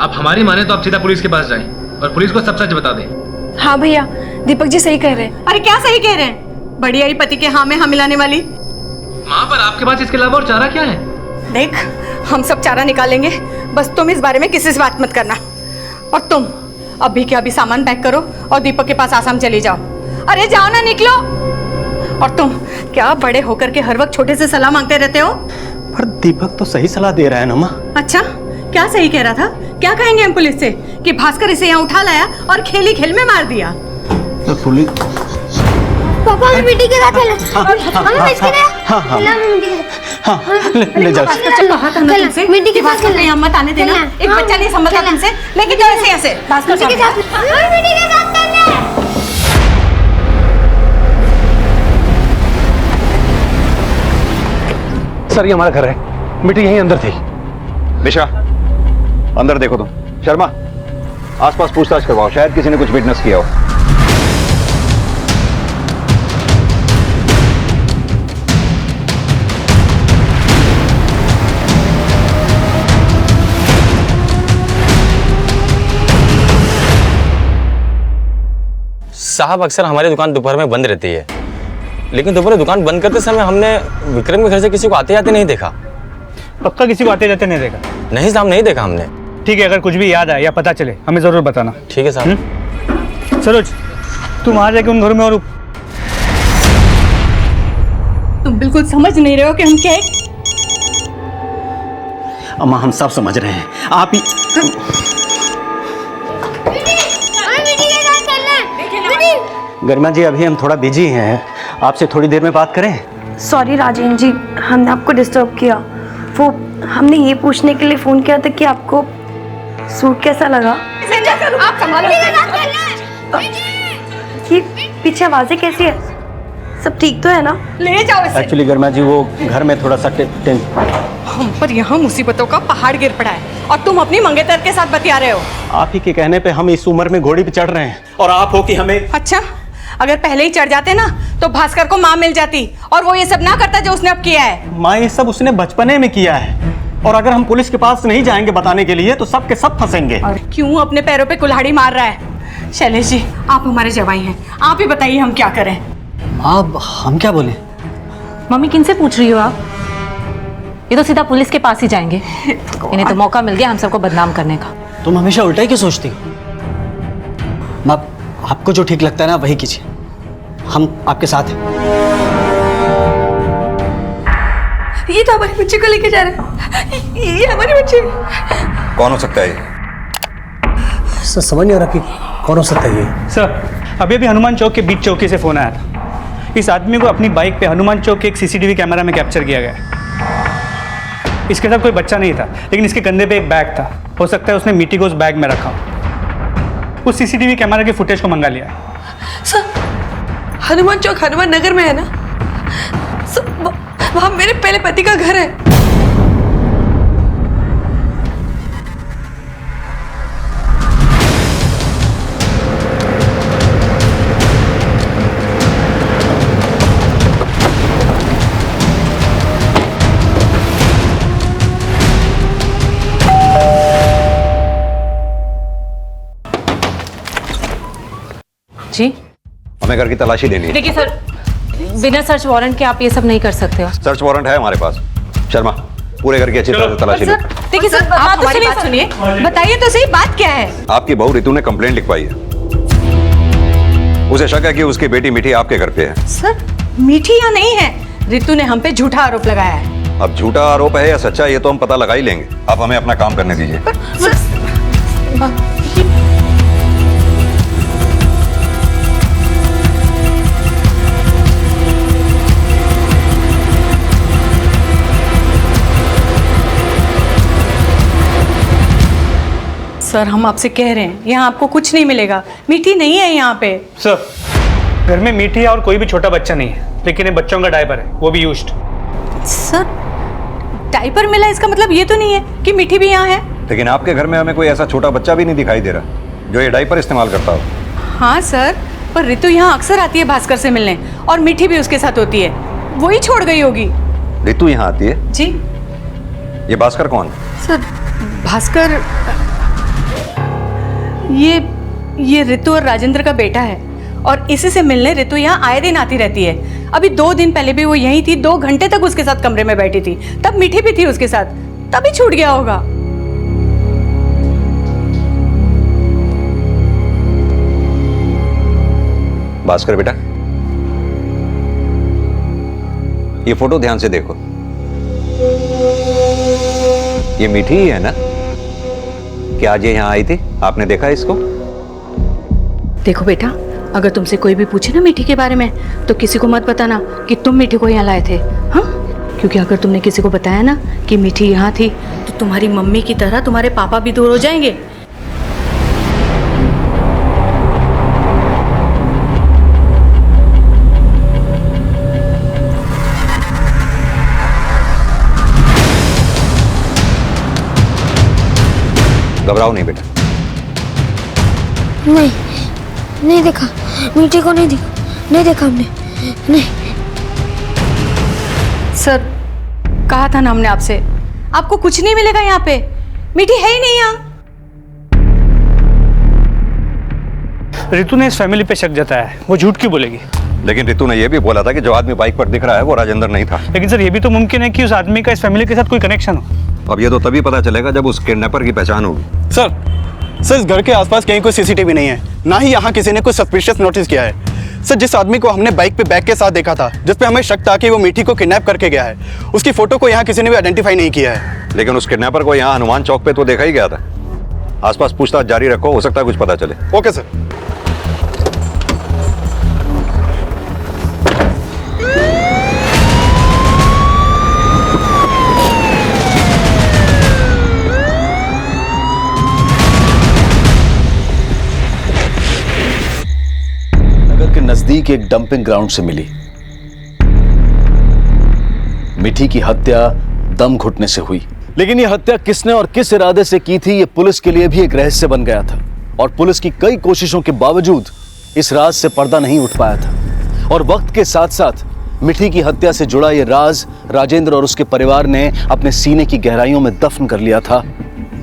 आप हमारी माने तो आप सीधा पुलिस के पास जाएं और पुलिस को सब सच बता दें। हाँ भैया, दीपक जी सही कह रहे हैं। अरे क्या सही कह रहे हैं? बड़ी आई पति के हाँ में हाँ मिलाने वाली। माँ, पर आपके पास इसके अलावा और चारा क्या है? देख, हम सब चारा निकालेंगे, बस तुम इस बारे में किसी से बात मत करना। और तुम अभी के अभी सामान पैक करो और दीपक के पास आसाम चली जाओ। अरे जाओ ना, निकलो। और तुम क्या बड़े होकर के हर वक्त छोटे से सलाह मांगते रहते हो? पर दीपक तो सही सलाह दे रहा है ना माँ। अच्छा, क्या सही कह रहा था? क्या कहेंगे हम पुलिस से कि भास्कर इसे यहाँ उठा लाया और खेली खेल में मार दिया? तो पुलिस पापा हमें बेटी के साथ चलो। हमें बेच के ले जाओ। कहा था ना तुमसे बेटी के साथ भास्कर को यहाँ मत आने देना। एक बच्चा नहीं संभलता तुमसे, लेकिन जाओ ऐसे ऐसे भास्कर बेटी के साथ हमें बेटी के साथ चलना है। सर ये हमारा घर है, मिट्टी यहीं अंदर थी। निशा अंदर देखो तुम। शर्मा आसपास पूछताछ करवाओ, शायद किसी ने कुछ विटनेस किया हो। साहब अक्सर हमारी दुकान दोपहर में बंद रहती है, लेकिन दोपहर दुकान बंद करते समय हमने विक्रम के घर से किसी को आते जाते नहीं देखा। पक्का किसी को आते जाते नहीं देखा? नहीं साहब, नहीं देखा हमने। ठीक है, अगर कुछ भी याद आए या पता चले हमें जरूर बताना। ठीक है साहब। सरोज तुम आ जाके उन घरों में और तुम बिल्कुल समझ नहीं रहे हो कि हम क्या है? अम्मा हम सब समझ रहे हैं, आप ही गरिमा जी अभी हम थोड़ा बिजी हैं, आपसे थोड़ी देर में बात करें? सॉरी राजेंद्र जी, हमने आपको डिस्टर्ब किया। वो हमने ये पूछने के लिए फ़ोन किया था कि आपको सूट कैसा लगा। आप संभालो। ये पीछे आवाज़ें कैसी है? सब ठीक तो है ना? ले जाओ इसे। एक्चुअली गरिमा जी वो घर में थोड़ा सा हम पर यहाँ मुसीबतों का पहाड़ गिर पड़ा है और तुम अपनी मंगेतर के साथ बतिया रहे हो। आप ही के कहने पे हम इस उम्र में घोड़ी पे चढ़ रहे हैं और आप हो कि हमें। अच्छा, अगर पहले ही चढ़ जाते ना तो भास्कर को माँ मिल जाती और वो ये सब ना करता जो उसने अब किया है। माँ ये सब उसने बचपने में किया है, और अगर हम पुलिस के पास नहीं जाएंगे बताने के लिए तो सब के सब फंसेंगे। और क्यों अपने पैरों पे कुल्हाड़ी मार रहा है? शैलेश जी आप हमारे जवाई हैं, आप ही बताइए हम क्या करें। अब हम क्या बोले? मम्मी किनसे पूछ रही हो आप? ये तो सीधा पुलिस के पास ही जाएंगे। इन्हें तो मौका मिल गया हम सबको बदनाम करने का। तुम हमेशा उल्टा ही क्यों सोचती हो? माँ आपको जो ठीक लगता है ना वही कीजिए, हम आपके साथ हैं। ये तो हमारी बच्ची को लेके जा रहे हैं। ये हमारी बच्ची। कौन हो सकता है ये? सर समझ नहीं आ रहा कि कौन हो सकता है ये। सर अभी अभी हनुमान चौक के बीच चौकी से फ़ोन आया था। इस आदमी को अपनी बाइक पे हनुमान चौक के एक सीसीटीवी कैमरा में कैप्चर किया गया। इसके साथ कोई बच्चा नहीं था, लेकिन इसके कंधे पे एक बैग था। हो सकता है उसने मिट्टी को उस बैग में रखा। उस सीसीटीवी कैमरा के फुटेज को मंगा लिया। सर हनुमान चौक हनुमान नगर में है ना? सर वहाँ मेरे पहले पति का घर है। जी हमें घर की तलाशी लेनी है। देखिए सर, बिना सर्च वारंट के आप ये सब नहीं कर सकते हो। सर्च वारंट है हमारे पास। शर्मा पूरे घर की अच्छी तरह से तलाशी लो। देखिए सर, आप हमारी बात सुनिए, बताइए तो सही बात क्या है? आपकी बहू रितु ने कंप्लेंट लिखवाई है। उसे शक है कि उसकी बेटी मीठी आपके घर पे है। सर मीठी या नहीं है, रितु ने हम पे झूठा आरोप लगाया है। अब झूठा आरोप है या सच्चा ये तो हम पता लगा ही लेंगे। आप हमें अपना काम करने दीजिए। सर हम आपसे कह रहे हैं यहाँ आपको कुछ नहीं मिलेगा, मीठी नहीं है यहाँ पे। सर घर में मीठी और कोई भी छोटा बच्चा नहीं है, लेकिन ये बच्चों का डायपर है, वो भी यूज्ड। सर डायपर मिला इसका मतलब ये तो नहीं है कि मीठी भी यहाँ है। लेकिन आपके घर में हमें कोई ऐसा छोटा बच्चा भी नहीं दिखाई दे रहा जो ये डायपर इस्तेमाल करता हो। हाँ सर, पर रितु यहाँ अक्सर आती है भास्कर से मिलने और मीठी भी उसके साथ होती है, वही छोड़ गई होगी। रितु यहाँ आती है? जी। ये भास्कर कौन? सर भास्कर ये रितु और राजेंद्र का बेटा है और इसी से मिलने रितु यहाँ आए दिन आती रहती है। अभी 2 दिन पहले भी वो यहीं थी, 2 घंटे तक उसके साथ कमरे में बैठी थी, तब मीठी भी थी उसके साथ, तभी छूट गया होगा। भास्कर बेटा ये फोटो ध्यान से देखो, ये मीठी ही है ना? कि आज ये यहाँ आई थी? आपने देखा इसको? देखो बेटा, अगर तुमसे कोई भी पूछे ना मीठी के बारे में तो किसी को मत बताना कि तुम मीठी को यहाँ लाए थे, हाँ? क्योंकि अगर तुमने किसी को बताया ना कि मीठी यहाँ थी तो तुम्हारी मम्मी की तरह तुम्हारे पापा भी दूर हो जाएंगे। घबराओ नहीं बेटा। नहीं देखा, मीठी को नहीं देखा हमने, नहीं। सर, कहा था ना हमने आपसे, आपको कुछ नहीं मिलेगा यहाँ पे, मीठी है ही नहीं यहाँ। रितु ने इस फैमिली पे शक जताया है, वो झूठ क्यों बोलेगी? लेकिन रितु ने यह भी बोला था कि जो आदमी बाइक पर दिख रहा है वो राजेंद्र नहीं था। लेकिन सर ये भी तो मुमकिन है कि उस आदमी का इस फैमिली के साथ कोई कनेक्शन हो। अब ये तो तभी पता चलेगा जब उस किडनैपर की पहचान होगी। सर इस घर के आसपास कहीं कोई सीसीटीवी नहीं है, ना ही यहाँ किसी ने कोई सस्पिशियस नोटिस किया है। सर जिस आदमी को हमने बाइक पे बैग के साथ देखा था, जिस पे हमें शक था कि वो मीठी को किडनैप करके गया है, उसकी फोटो को यहाँ किसी ने भी आइडेंटिफाई नहीं किया है। लेकिन उस किडनैपर को यहाँ हनुमान चौक पे तो देखा ही गया था। आसपास पूछताछ जारी रखो, हो सकता है कुछ पता चले। Okay sir. के नजदीक एक डंपिंग ग्राउंड से मिली। मिठी की हत्या दम घुटने से हुई, लेकिन यह हत्या किसने और किस इरादे से की थी, यह पुलिस के लिए भी एक रहस्य बन गया था। और पुलिस की कई कोशिशों के बावजूद इस राज से पर्दा नहीं उठ पाया था। और वक्त के साथ साथ मिठी की हत्या से जुड़ा यह राज राजेंद्र और उसके परिवार ने अपने सीने की गहराइयों में दफन कर लिया था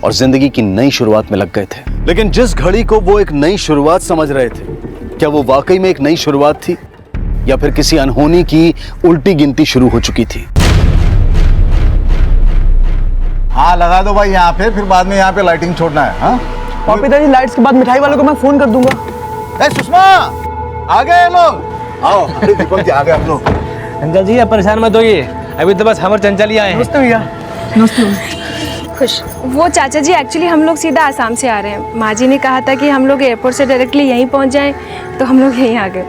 और जिंदगी की नई शुरुआत में लग गए थे। लेकिन जिस घड़ी को वो एक नई शुरुआत समझ रहे थे, क्या वो वाकई में एक नई शुरुआत थी या फिर किसी अनहोनी की उल्टी गिनती शुरू हो चुकी थी? हाँ लगा दो भाई यहाँ पे, फिर बाद में यहाँ पे लाइटिंग छोड़ना है। हाँ और पिताजी लाइट्स के बाद मिठाई वालों को मैं फोन कर दूंगा। ए सुषमा, आ गए लोग, आओ। अरे दीपक जी आ गए आप लोग। अंकल जी आप परेशान मत होइए, अभी तो बस हमर चंचल ही आए हैं। नमस्ते भैया। नमस्ते। खुश। वो चाचा जी एक्चुअली हम लोग सीधा आसाम से आ रहे हैं। माँ जी ने कहा था कि हम लोग एयरपोर्ट से डायरेक्टली यहीं पहुँच जाएं, तो हम लोग यहीं आ गए।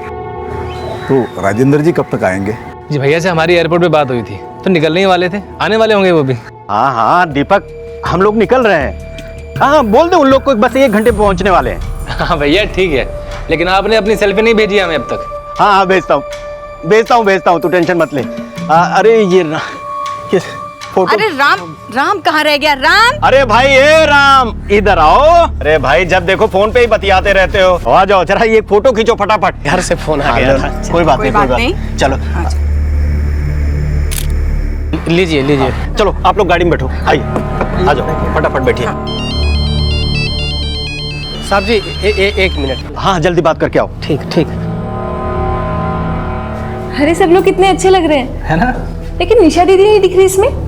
तो राजेंद्र जी कब तक आएंगे? जी भैया से हमारी एयरपोर्ट पे बात हुई थी, तो निकलने ही वाले थे, आने वाले होंगे वो भी। हाँ हाँ दीपक, हम लोग निकल रहे हैं। हाँ बोल दे उन लोग को बस 1 घंटे पहुंचने वाले हैं। हाँ भैया ठीक है, लेकिन आपने अपनी सेल्फी नहीं भेजी हमें अब तक। हाँ हाँ भेजता हूँ, तू टेंशन मत ले। अरे ये फोटो। अरे राम कहाँ रह गया? राम, अरे भाई ए राम इधर आओ। अरे भाई जब देखो फोन पे ही बतियाते रहते हो, आ जाओ जरा ये फोटो खींचो फटाफट। घर से फोन आ गया था। कोई बात नहीं। चलो लीजिए। चलो आप लोग गाड़ी में बैठो, आइए आ जाओ फटाफट बैठिए। साहब जी 1 मिनट। हाँ जल्दी बात करके आओ। ठीक। अरे सब लोग कितने अच्छे लग रहे हैं, है ना? लेकिन निशा दीदी नहीं दिख रही इसमें।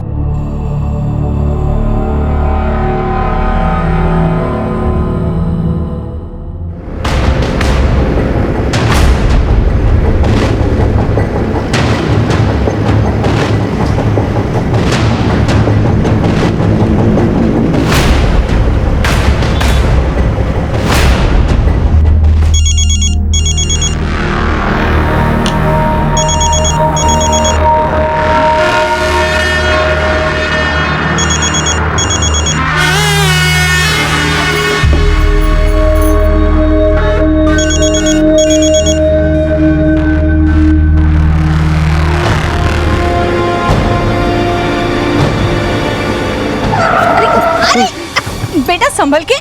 बेटा संभल के।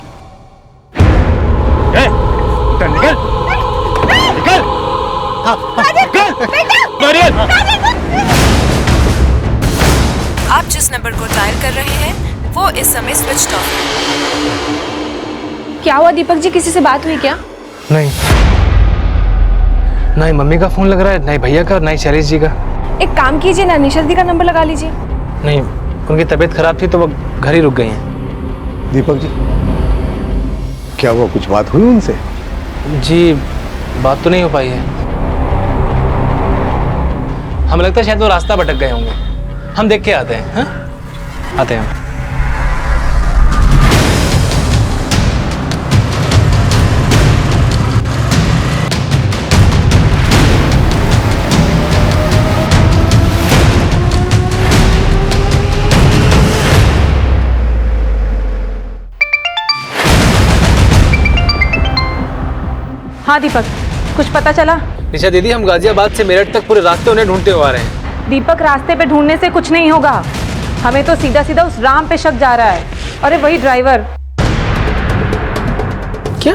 आप जिस नंबर को डायल कर रहे हैं वो इस समय स्विच ऑफ है। क्या हुआ दीपक जी, किसी से बात हुई क्या? नहीं, ना ही मम्मी का फोन लग रहा है, ना ही भैया का, ना ही शैलेश जी का। एक काम कीजिए ना, निशा दी का नंबर लगा लीजिए। नहीं, उनकी तबीयत खराब थी तो वो घर ही रुक गई हैं। दीपक जी क्या वो कुछ बात हुई उनसे? जी बात तो नहीं हो पाई है। हमें लगता है शायद वो रास्ता भटक गए होंगे। हम देख के आते हैं। हाँ आते हैं। हाँ दीपक, कुछ पता चला? निशा दीदी, हम गाजियाबाद से मेरठ तक पूरे रास्ते उन्हें ढूंढते हुए आ रहे हैं। दीपक, रास्ते पे ढूंढने से कुछ नहीं होगा, हमें तो सीधा सीधा उस राम पे शक जा रहा है। अरे वही ड्राइवर। क्या?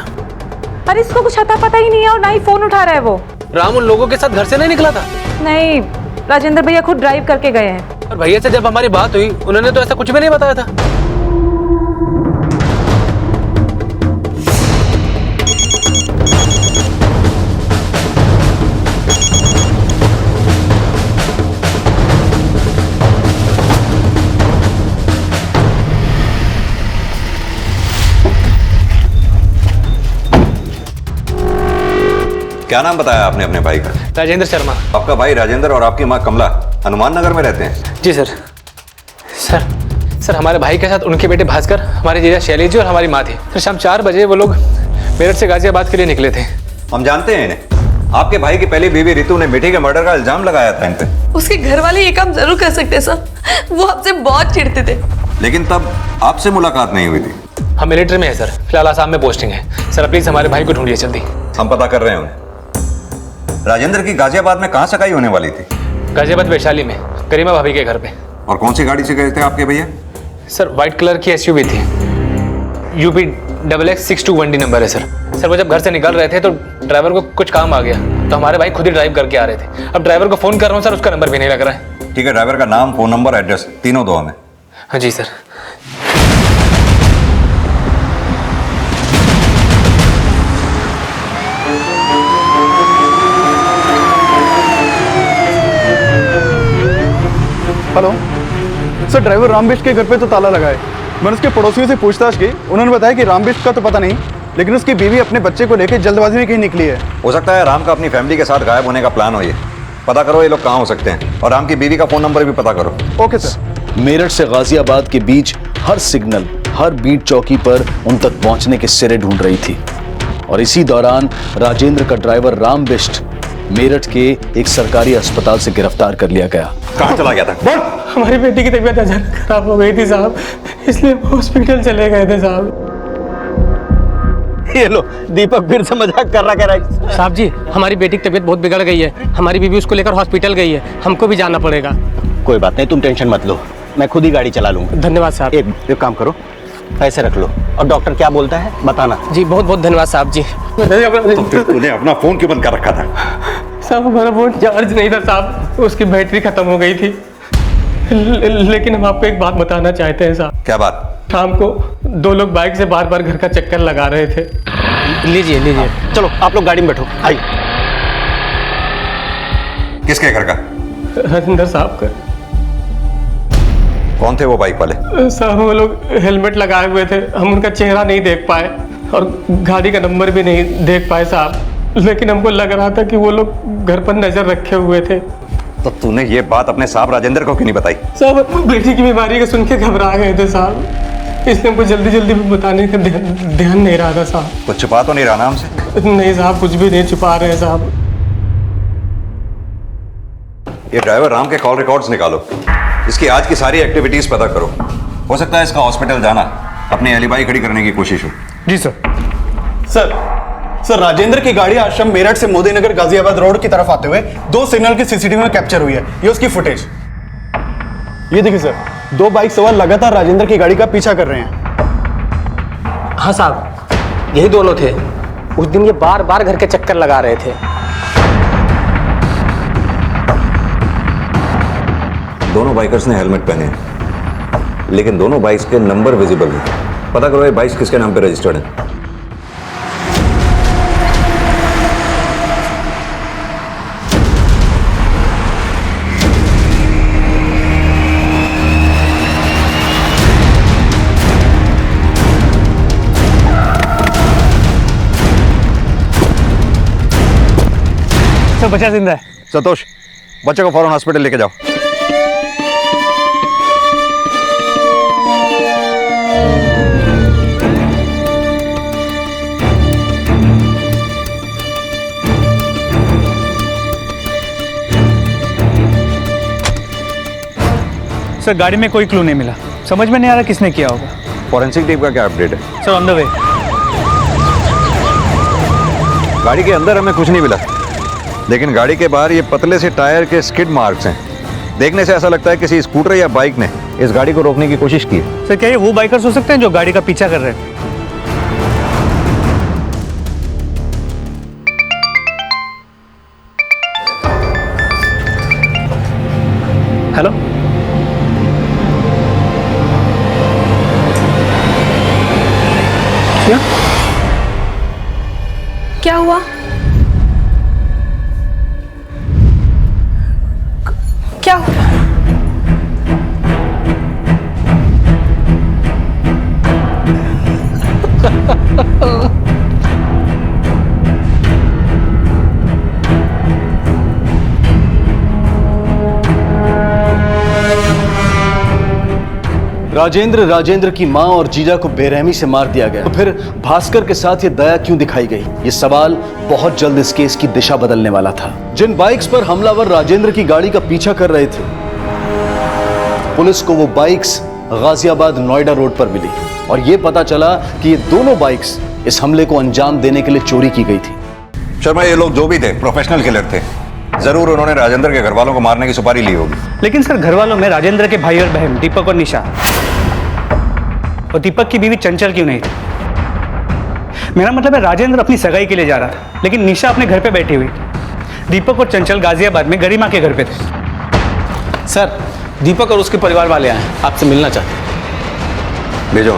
अरे इसको कुछ अता पता ही नहीं है और ना ही फोन उठा रहा है वो। राम उन लोगों के साथ घर से नहीं निकला था? नहीं, राजेंद्र भैया खुद ड्राइव करके गए हैं। और भैया से जब हमारी बात हुई उन्होंने तो ऐसा कुछ भी नहीं बताया था। क्या नाम बताया आपने अपने भाई का? राजेंद्र शर्मा। आपका भाई राजेंद्र और आपकी माँ कमला हनुमान नगर में रहते हैं? जी सर। सर हमारे भाई के साथ उनके बेटे भास्कर, हमारी जीजा शैली जी और हमारी माँ थी। सर शाम 4 बजे वो लोग मेरठ से गाजियाबाद के लिए निकले थे। हम जानते हैं इन्हें। आपके भाई की पहली बीवी रितु ने मीठी के मर्डर का इल्जाम लगाया था इन पे। उसके घर वाले ये काम जरूर कर सकते सर, वो हमसे बहुत चिढ़ते थे। लेकिन तब आपसे मुलाकात नहीं हुई थी। हम मिलिट्री में है सर, फिलहाल आसाम में पोस्टिंग है। सर प्लीज हमारे भाई को ढूंढिए जल्दी। हम पता कर रहे हैं उन्हें। राजेंद्र की गाजियाबाद में कहाँ सगाई होने वाली थी? गाजियाबाद वैशाली में, करीमा भाभी के घर पे। और कौन सी गाड़ी से गए थे आपके भैया? सर व्हाइट कलर की एसयूवी थी, UP XX621D नंबर है सर। वो जब घर से निकल रहे थे तो ड्राइवर को कुछ काम आ गया, तो हमारे भाई खुद ही ड्राइव करके आ रहे थे। अब ड्राइवर को फोन कर रहा हूँ सर, उसका नंबर भी नहीं लग रहा है। ठीक है, ड्राइवर का नाम, फोन नंबर, एड्रेस तीनों दो हमें। हाँ जी सर। हेलो सर, ड्राइवर रामबिष्ट के घर पे तो ताला लगा है। मैंने उसके पड़ोसियों से पूछताछ की, उन्होंने बताया कि रामबिष्ट का तो पता नहीं, लेकिन उसकी बीवी अपने बच्चे को लेकर जल्दबाजी में कहीं निकली है। हो सकता है राम का अपनी फैमिली के साथ गायब होने का प्लान हो। ये पता करो ये लोग कहाँ हो सकते हैं, और राम की बीवी का फोन नंबर भी पता करो। Okay sir. मेरठ से गाजियाबाद के बीच हर सिग्नल, हर बीट चौकी पर उन तक पहुंचने के सिरे ढूंढ रही थी। और इसी दौरान राजेंद्र का ड्राइवर राम बिष्ट मेरठ के एक सरकारी अस्पताल से गिरफ्तार कर लिया गया। कहाँ चला गया था? हमारी बेटी की तबीयत अचानक खराब हो गई थी साहब, इसलिए हॉस्पिटल चले गए थे साहब। ये लो, दीपक फिर से मजाक कर रहा है। साहब जी, हमारी बेटी की तबीयत बहुत बिगड़ गई है, हमारी बीवी उसको लेकर हॉस्पिटल गई है, हमको भी जाना पड़ेगा। कोई बात नहीं, तुम टेंशन मत लो, मैं खुद ही गाड़ी चला लूंगा। धन्यवाद साहब। एक काम करो, पैसे रख लो, और डॉक्टर क्या बोलता है बताना। जी बहुत बहुत धन्यवाद साहब जी। तूने अपना फोन क्यों बंद कर रखा था? साहब हमारा फोन चार्ज नहीं था साहब, उसकी बैटरी खत्म हो गई थी। लेकिन हम आपको एक बात बताना चाहते हैं साहब। क्या बात? शाम को 2 लोग बाइक से बार बार घर का चक्कर लगा रहे थे। लीजिए लीजिए। चलो आप लोग गाड़ी में बैठो, आइए। किसके घर का? राजेंद्र साहब का। कौन थे वो बाइक वाले? साहब वो लोग हेलमेट लगाए हुए थे, हम उनका चेहरा नहीं देख पाए और गाड़ी का नंबर भी नहीं देख पाए साहब, लेकिन हमको लग रहा था कि वो लोग घर पर नजर रखे हुए थे। तो तूने ये बात अपने साहब राजेंद्र को क्यों नहीं बताई? साहब बेटी की बीमारी को सुन के घबरा गए थे साहब, इसलिए हमको जल्दी जल्दी बताने का ध्यान नहीं रहा था साहब। कुछ छुपा तो नहीं रहा ना हमसे? नहीं साहब, कुछ भी नहीं छुपा रहे हैं साहब। ये ड्राइवर राम के कॉल रिकॉर्ड्स निकालो, इसकी आज की सारी एक्टिविटीज पता करो। हो सकता है इसका हॉस्पिटल जाना अपनी एलिबाई खड़ी करने की कोशिश हो। जी सर। सर राजेंद्र की गाड़ी आश्रम मेरठ से मोदी नगर गाजियाबाद रोड की तरफ आते हुए 2 सिग्नल की सीसीटीवी में कैप्चर हुई है। ये उसकी फुटेज। ये देखिए सर, 2 बाइक सवार लगातार राजेंद्र की गाड़ी का पीछा कर रहे हैं। हाँ साहब, यही दोनों थे। उस दिन ये बार बार घर के चक्कर लगा रहे थे। दोनों बाइकर्स ने हेलमेट पहने हैं, लेकिन दोनों बाइक्स के नंबर विजिबल नहीं। पता करो ये बाइक्स किसके नाम पे रजिस्टर्ड हैं। सब बच्चा जिंदा है। संतोष, बच्चे को फौरन हॉस्पिटल लेके जाओ। सर गाड़ी में कोई क्लू नहीं मिला, समझ में नहीं आ रहा किसने किया होगा। फॉरेंसिक टीम का क्या अपडेट है? Sir on the way. गाड़ी के अंदर हमें कुछ नहीं मिला, लेकिन गाड़ी के बाहर ये पतले से टायर के स्किड मार्क्स हैं। देखने से ऐसा लगता है किसी स्कूटर या बाइक ने इस गाड़ी को रोकने की कोशिश की है। सर क्या ये वो बाइकर्स हो सकते हैं जो गाड़ी का पीछा कर रहे हैं? हेलो, क्या हुआ? क्या हुआ? राजेंद्र की मां और जीजा को बेरहमी से मार दिया गया, तो फिर भास्कर के साथ ये दया क्यों दिखाई गई? ये सवाल बहुत जल्द इस केस की दिशा बदलने वाला था। जिन बाइक्स पर हमलावर राजेंद्र की गाड़ी का पीछा कर रहे थे, पुलिस को वो बाइक्स गाजियाबाद नोएडा रोड पर मिली और ये पता चला कि ये दोनों बाइक्स इस हमले को अंजाम देने के लिए चोरी की गई थी। शर्मा, ये लोग जो भी थे प्रोफेशनल किलर थे। जरूर उन्होंने राजेंद्र के घर वालों को मारने की सुपारी ली होगी। लेकिन सर घर वालों में राजेंद्र के भाई और बहन दीपक और निशा और दीपक की बीवी चंचल क्यों नहीं थी? मेरा मतलब है राजेंद्र अपनी सगाई के लिए जा रहा था, लेकिन निशा अपने घर पे बैठी हुई थी। दीपक और चंचल गाजियाबाद में गरिमा के घर पे थे। सर दीपक और उसके परिवार वाले आए हैं, आपसे मिलना चाहते हैं। भेजो।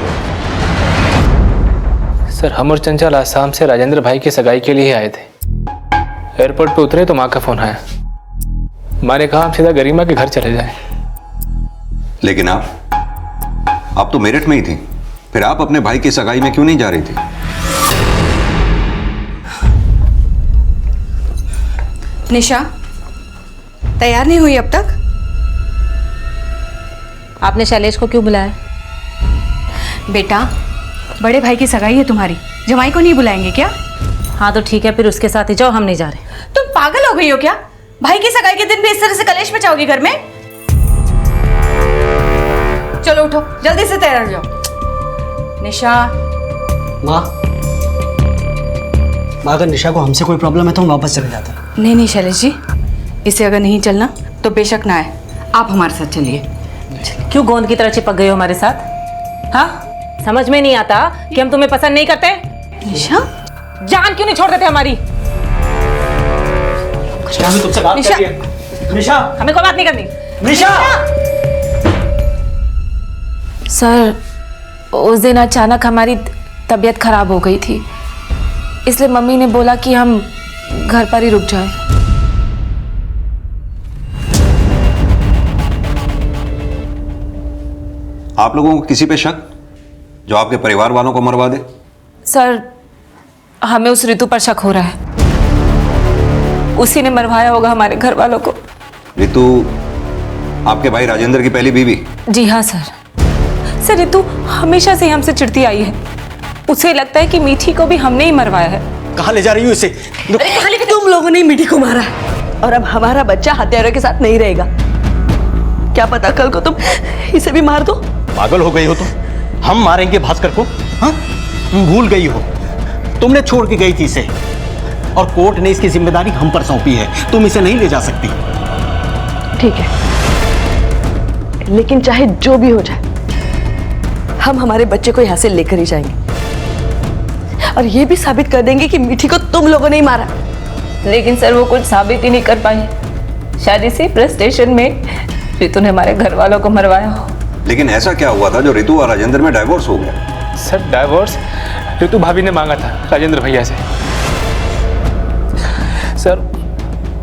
सर हम और चंचल आसाम से राजेंद्र भाई की सगाई के लिए आए थे। एयरपोर्ट पे उतरे तो माँ का फोन आया। माँ ने कहा हम सीधा गरिमा के घर चले जाएं। लेकिन आप तो मेरठ में ही थी, फिर आप अपने भाई की सगाई में क्यों नहीं जा रही थी? निशा तैयार नहीं हुई अब तक? आपने शैलेश को क्यों बुलाया? बेटा, बड़े भाई की सगाई है तुम्हारी, जमाई को नहीं बुलाएंगे क्या? हाँ तो ठीक है, फिर उसके साथ ही जाओ, हम नहीं जा रहे। तुम पागल हो गई हो क्या? भाई की सगाई के दिन भी इस तरह से कलेश मचाओगी घर में? चलो उठो, जल्दी से तैयार हो जाओ। निशा। माँ, अगर निशा को हमसे कोई प्रॉब्लम है तो हम वापस चले जाते हैं। नहीं शैलेश जी, इसे अगर नहीं चलना तो बेशक ना आए, आप हमारे साथ चलिए। क्यों गोंद की तरह चिपक गए हो हमारे साथ? हाँ, समझ में नहीं आता कि हम तुम्हें पसंद नहीं करते? निशा, जान क्यों नहीं छोड़ देते हमारी? हमें तुमसे बात करनी है। निशा, हमें कोई बात नहीं करनी। निशा। सर, उस दिन अचानक हमारी तबीयत खराब हो गई थी, इसलिए मम्मी ने बोला कि हम घर पर ही रुक जाएं। आप लोगों को किसी पे शक जो आपके परिवार वालों को मरवा दे? सर, हमें उस ऋतु पर शक हो रहा है, उसी ने मरवाया होगा हमारे घर वालों को। ऋतु आपके भाई राजेंद्र की पहली बीवी? जी हाँ सर। सर, ऋतु हमेशा से हमसे चिढ़ती आई है, उसे लगता है कि मीठी को भी हमने ही मरवाया है। कहाँ ले जा रही हो इसे? तुम लोगों ने मीठी को मारा है और अब हमारा बच्चा हत्यारों के साथ नहीं रहेगा। क्या पता कल को तुम इसे भी मार दो। पागल हो गई हो तुम? हम मारेंगे भास्कर को? हाँ, तुम भूल गई हो, तुमने छोड़ के गई थी इसे और कोर्ट ने इसकी जिम्मेदारी हम पर सौंपी है। तुम इसे नहीं ले जा सकती। ठीक है, लेकिन चाहे जो भी हो जाए, हम हमारे बच्चे को यहाँ से लेकर ही जाएंगे और ये भी साबित कर देंगे कि मीठी को तुम लोगों ने ही मारा। लेकिन सर, वो कुछ साबित ही नहीं कर पाई। शायद इसी फ्रस्ट्रेशन में ऋतु ने हमारे घर वालों को मरवाया हो। लेकिन ऐसा क्या हुआ था जो ऋतु और राजेंद्र में डाइवोर्स हो गया? सर डाइवोर्स ऋतु भाभी ने मांगा था राजेंद्र भैया से। सर,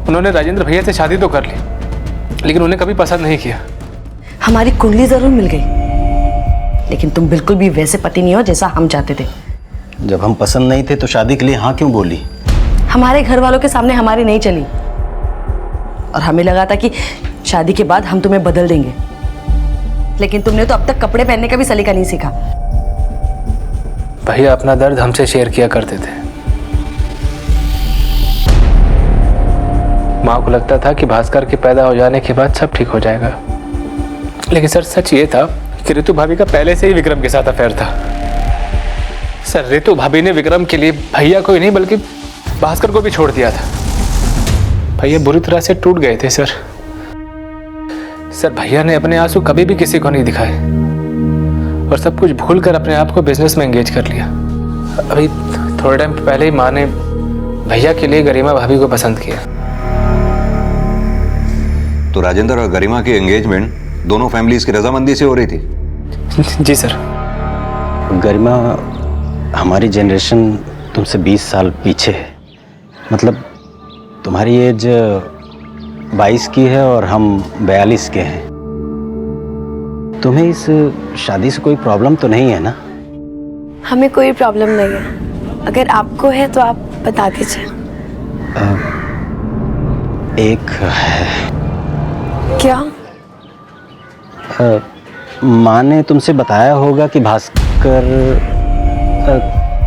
उन्होंने राजेंद्र भैया से शादी तो कर ली, लेकिन उन्हें कभी पसंद नहीं किया। हमारी कुंडली जरूर मिल गई, लेकिन तुम बिल्कुल भी वैसे पति नहीं हो जैसा हम चाहते थे। जब हम पसंद नहीं थे तो शादी के लिए हाँ क्यों बोली? हमारे घर वालों के सामने हमारी नहीं चली और हमें लगा था कि शादी के बाद हम तुम्हें बदल देंगे, लेकिन तुमने तो अब तक कपड़े पहनने का भी सलीका नहीं सीखा। भैया अपना दर्द हमसे शेयर किया करते थे। माँ को लगता था कि भास्कर के पैदा हो जाने के बाद सब ठीक हो जाएगा, लेकिन सर सच ये था कि ऋतु भाभी का पहले से ही विक्रम के साथ अफेयर था। सर, ऋतु भाभी ने विक्रम के लिए भैया को ही नहीं बल्कि भास्कर को भी छोड़ दिया था। भैया बुरी तरह से टूट गए थे सर। भैया ने अपने आंसू कभी भी किसी को नहीं दिखाए और सब कुछ भूलकर अपने आप को बिजनेस में एंगेज कर लिया। अभी थोड़े टाइम पहले ही माँ ने भैया के लिए गरिमा भाभी को पसंद किया। तो राजेंद्र और गरिमा की एंगेजमेंट दोनों फैमिलीज की रजामंदी से हो रही थी? जी सर। गरिमा हमारी जनरेशन तुमसे 20 साल पीछे है। मतलब तुम्हारी एज 22 की है और हम 42 के हैं। तुम्हें इस शादी से कोई प्रॉब्लम तो नहीं है ना? हमें कोई प्रॉब्लम नहीं है। अगर आपको है तो आप बता दीजिए। एक है। क्या? माँ ने तुमसे बताया होगा कि भास्कर,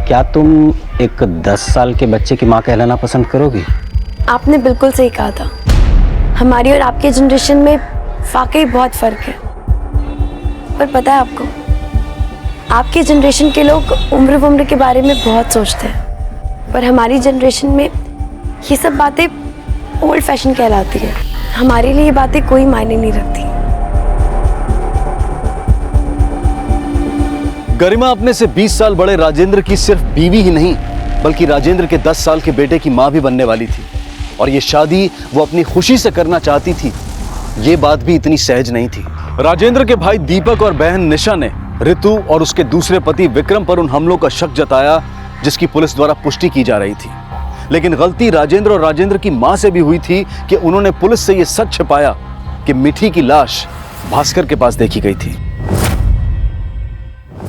क्या तुम एक 10 साल के बच्चे की माँ कहलाना पसंद करोगी? आपने बिल्कुल सही कहा था। हमारी और आपके जनरेशन में वाकई बहुत फर्क है। पर पता है आपको, आपके जनरेशन के लोग उम्र के बारे में बहुत सोचते हैं, पर हमारी जनरेशन में ये सब बातें ओल्ड फैशन कहलाती है। हमारे लिए ये बातें कोई मायने नहीं रखती। गरिमा अपने से 20 साल बड़े राजेंद्र की सिर्फ बीवी ही नहीं, बल्कि राजेंद्र के 10 साल के बेटे की मां भी बनने वाली थी। और ये शादी वो अपनी खुशी से करना चाहती थी। ये बात भी इतनी सहज नहीं थी। राजेंद्र के भाई दीपक और बहन निशा ने ऋतु और उसके दूसरे पति विक्रम पर उन हमलों का शक जताया, जिसकी पुलिस द्वारा पुष्टि की जा रही थी। लेकिन गलती राजेंद्र और राजेंद्र की मां से भी हुई थी कि उन्होंने पुलिस से यह सच छिपाया कि मिठी की लाश भास्कर के पास देखी गई थी।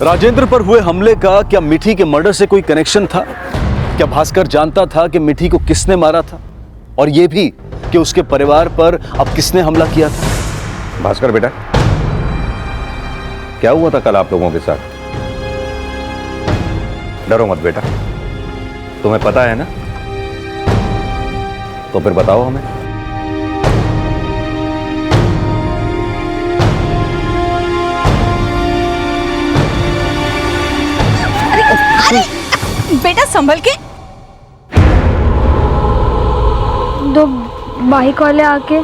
राजेंद्र पर हुए हमले का क्या मिठी के मर्डर से कोई कनेक्शन था? क्या भास्कर जानता था कि मिठी को किसने मारा था, और यह भी कि उसके परिवार पर अब किसने हमला किया था? भास्कर बेटा, क्या हुआ था कल आप लोगों के साथ? डरो मत बेटा, तुम्हें पता है ना? तो फिर बताओ हमें। अरे बेटा संभल के। दो बाइक वाले आके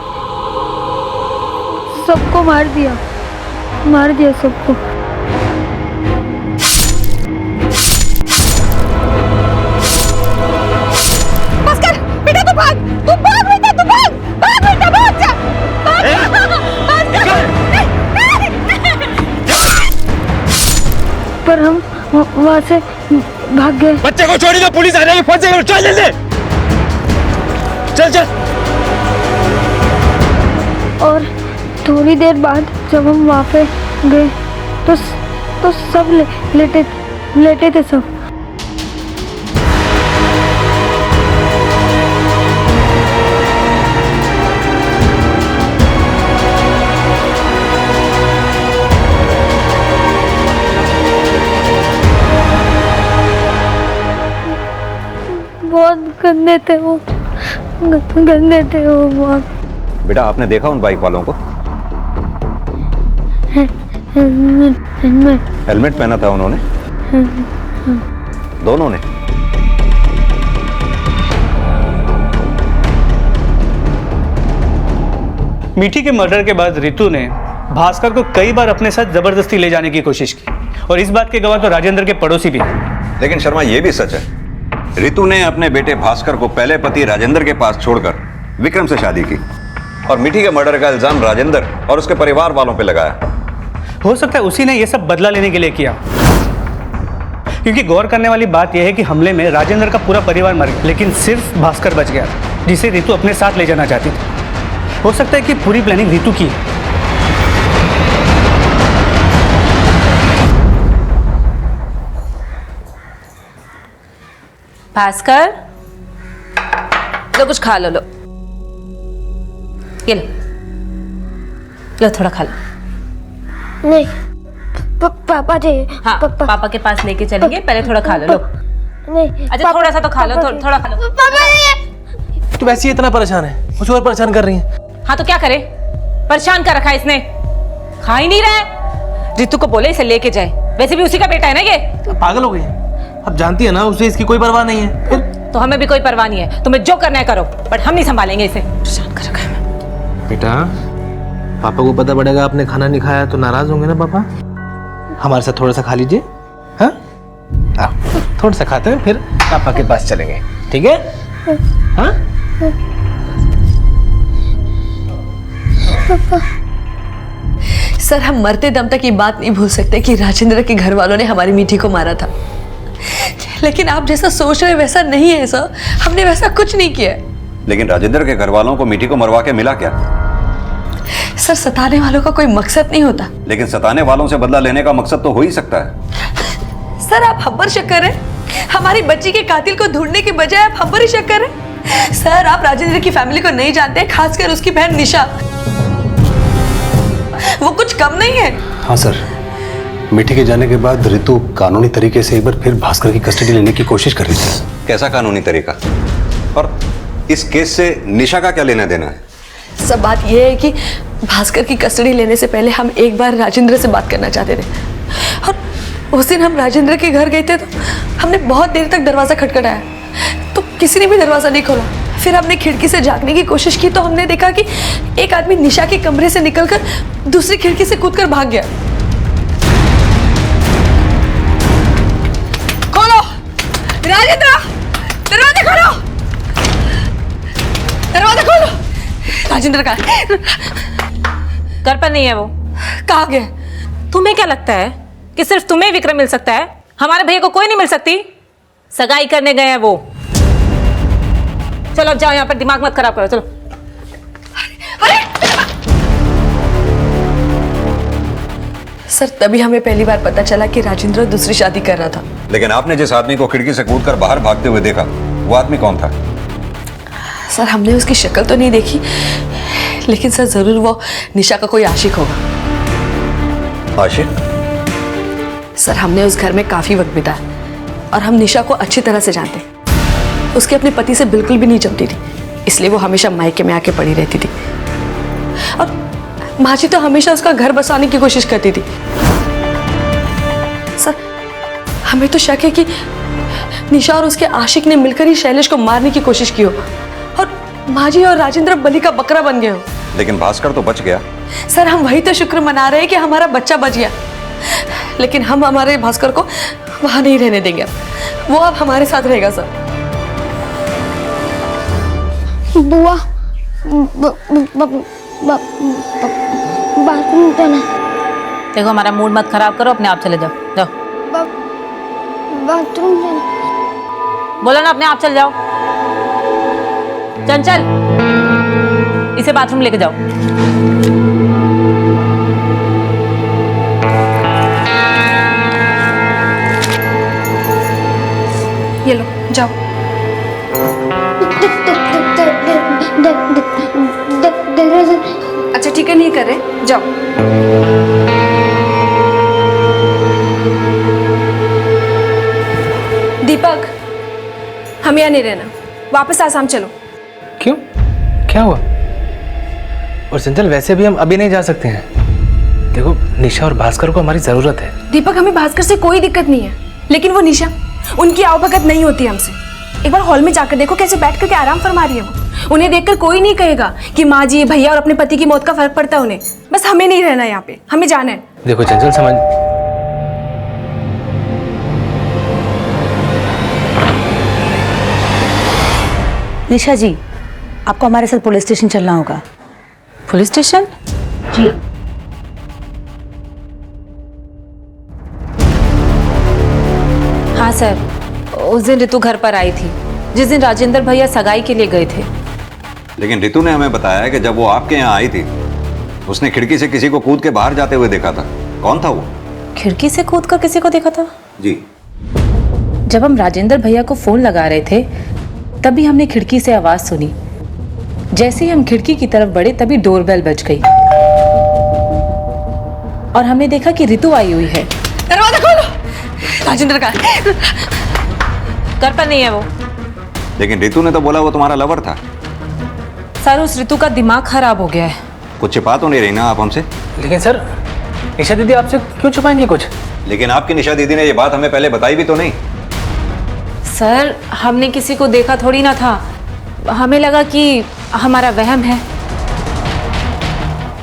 सबको मार दिया सबको। भास्कर बेटा तू भाग बेटा, तू भाग बेटा, भाग जा, पर हम वहां से भाग गए। बच्चे को छोड़ी तो पुलिस आ जाएगी, फंसेगा। चल जल्दी, चल। और थोड़ी देर बाद जब हम वहां पे गए तो सब लेटे थे सब। बहुत गंदे थे वो बहुत। बेटा आपने देखा उन बाइक वालों को? हेलमेट पहना था उन्होंने? दोनों ने? मीठी के मर्डर के बाद रितु ने भास्कर को कई बार अपने साथ जबरदस्ती ले जाने की कोशिश की, और इस बात के गवाह तो राजेंद्र के पड़ोसी भी। लेकिन शर्मा ये भी सच है, रितु ने अपने बेटे भास्कर को पहले पति राजेंद्र के पास छोड़कर विक्रम से शादी की, और मिठी के मर्डर का इल्जाम राजेंद्र और उसके परिवार वालों पे लगाया। हो सकता है उसी ने यह सब बदला लेने के लिए किया, क्योंकि गौर करने वाली बात यह है कि हमले में राजेंद्र का पूरा परिवार मर गया, लेकिन सिर्फ भास्कर बच गया, जिसे रितु अपने साथ ले जाना चाहती थी। हो सकता है कि पूरी प्लानिंग रितु की है। भास्कर, लो कुछ खा लो। ये लो थोड़ा खा लो। नहीं पापा चाहिए। हाँ पापा के पास लेके चलेंगे, पहले थोड़ा खा लो। नहीं अच्छा थोड़ा सा तो खा लो, थोड़ा खा लो। तू वैसे ही इतना परेशान है, मुझे और परेशान कर रही है। हाँ तो क्या करे, परेशान कर रखा है इसने, खा ही नहीं रहा है। रितु को बोले इसे लेके जाए, वैसे भी उसी का बेटा है ना ये। पागल हो गई, अब जानती है ना उसे इसकी कोई परवाह नहीं है। तो हमें भी कोई परवाह नहीं है। तुम्हें जो करना है करो, बट हम नहीं संभालेंगे इसे। बेटा, पापा को पता पड़ेगा आपने खाना नहीं खाया तो नाराज होंगे ना पापा। हमारे साथ थोड़ा सा खा लीजिए। हाँ, आओ थोड़ा सा खाते हैं, फिर पापा के पास चलेंगे, ठीक है? हाँ? सर, हम मरते दम तक ये बात नहीं भूल सकते कि राजेंद्र के घर वालों ने हमारी मीठी को मारा था। लेकिन आप जैसा सोच रहे वैसा नहीं है सर, हमने वैसा कुछ नहीं किया। लेकिन राजेंद्र के घर वालों को मीठी को मरवा के मिला क्या? सर, सताने वालों का कोई मकसद नहीं होता। लेकिन सताने वालों से बदला लेने का मकसद तो हो ही सकता है। सर, आप हम पर शक कर रहे हैं? हमारी बच्ची के कातिल को ढूंढने के बजाय आप हम पर ही शक कर रहे हैं? सर, आप राजेंद्र की फैमिली को नहीं जानते, खासकर उसकी बहन निशा। वो कुछ कम नहीं है। हाँ सर, मीठी के जाने के बाद रितु कानूनी तरीके से एक बार फिर भास्कर की कस्टडी लेने की कोशिश कर रही थी। कैसा कानूनी तरीका? और इस केस से निशा का क्या लेना देना है? सब बात यह है कि भास्कर की कस्टडी लेने से पहले हम एक बार राजेंद्र से बात करना चाहते थे। और उस दिन हम राजेंद्र के घर गए थे तो हमने बहुत देर तक दरवाज़ा खटखटाया, तो किसी ने भी दरवाज़ा नहीं खोला। फिर हमने खिड़की से झांकने की कोशिश की तो हमने देखा कि एक आदमी निशा के कमरे से निकलकर दूसरी खिड़की से कूदकर भाग गया। खोलो राजेंद्र, दरवाजा खोलो, दरवाजा खोलो। राजेंद्र का घर पर नहीं है वो। कहाँ गया? तुम्हें क्या लगता है कि सिर्फ तुम्हें विक्रम मिल सकता है? हमारे भैया को कोई नहीं मिल सकती? सगाई करने गए हैं वो। चलो अब जाओ, यहाँ पर दिमाग मत खराब करो, चलो। सर, तभी हमें पहली बार पता चला कि राजेंद्र दूसरी शादी कर रहा था। लेकिन आपने जिस आदमी को खिड़की से कूदकर बाहर भागते हुए देखा, वो आदमी कौन था? सर, हमने उसकी शक्ल तो नहीं देखी, लेकिन सर जरूर वो निशा का कोई आशिक होगा। आशिक? सर, हमने उस घर में काफी वक्त बिताया और हम निशा को अच्छी तरह से जानते। उसके अपने पति से बिल्कुल भी नहीं जमती थी, इसलिए वो हमेशा मायके में आके पड़ी रहती थी। और माँ जी तो हमेशा उसका घर बसाने की कोशिश करती थी। सर, हमें तो शक है कि निशा और उसके आशिक ने मिलकर ही शैलेश को मारने की कोशिश की हो और माँ जी और राजेंद्र बलि का बकरा बन गए हो। लेकिन भास्कर तो बच गया। सर, हम वही तो शुक्र मना रहे हैं कि हमारा बच्चा बच गया, लेकिन हम हमारे भास्कर को वहां नहीं रहने देंगे। वो अब हमारे साथ रहेगा। सर, बुआ, बाथरूम जाना। देखो, हमारा मूड मत खराब करो, अपने आप चले जाओ। जाओ बाथरूम जाना। बोला ना, अपने आप चल जाओ। चंचल, इसे बाथरूम लेके जाओ। ये लो, जाओ। अच्छा ठीक है, नहीं कर रहे, जाओ। दीपक, हम यहाँ नहीं रहना, वापस आसाम चलो। क्यों, क्या हुआ? और चंचल, वैसे भी हम अभी नहीं जा सकते हैं। देखो, निशा और भास्कर को हमारी जरूरत है। दीपक, हमें भास्कर से कोई दिक्कत नहीं है, लेकिन वो निशा, उनकी आवभगत नहीं होती हमसे। एक बार हॉल में जाकर देखो कैसे बैठ करके आराम फरमा रही है वो। उन्हें देखकर कोई नहीं कहेगा कि माँ जी, भैया और अपने पति की मौत का फर्क पड़ता है उन्हें। बस हमें नहीं रहना यहाँ पे, हमें जाना है। देखो चंचल, समझ, निशा जी, आपको हमारे साथ पुलिस स्टेशन चलना होगा। Police station? जी। हाँ सर, उस दिन रितु घर पर आई थी, जिस दिन राजेंद्र भैया सगाई के लिए गए थे। लेकिन रितु ने हमें बताया कि जब वो आपके यहाँ आई थी, उसने खिड़की से किसी को कूद के बाहर जाते हुए देखा था। कौन था वो? खिड़की से कूद कर किसी को देखा था? जी। जब हम राजेंद्र भैया को फोन लगा रहे थे, तभी हमने खिड़की से आवाज सुनी। जैसे ही हम खिड़की की तरफ बढ़े, तभी डोरबेल बज गई और हमने देखा कि रितु आई हुई है। दरवाजा खोलो। राजेंद्र का घर पर नहीं है वो। लेकिन रितु ने तो बोला वो तुम्हारा लवर था। सर, उस रितु का दिमाग खराब हो गया है। कुछ छिपा तो नहीं रही ना आप हमसे? लेकिन सर, निशा दीदी आपसे क्यों छुपाएंगे कुछ? लेकिन आपकी निशा दीदी ने ये बात हमें पहले बताई भी तो नहीं। सर हमने किसी को देखा थोड़ी ना था, हमें लगा कि हमारा वहम है।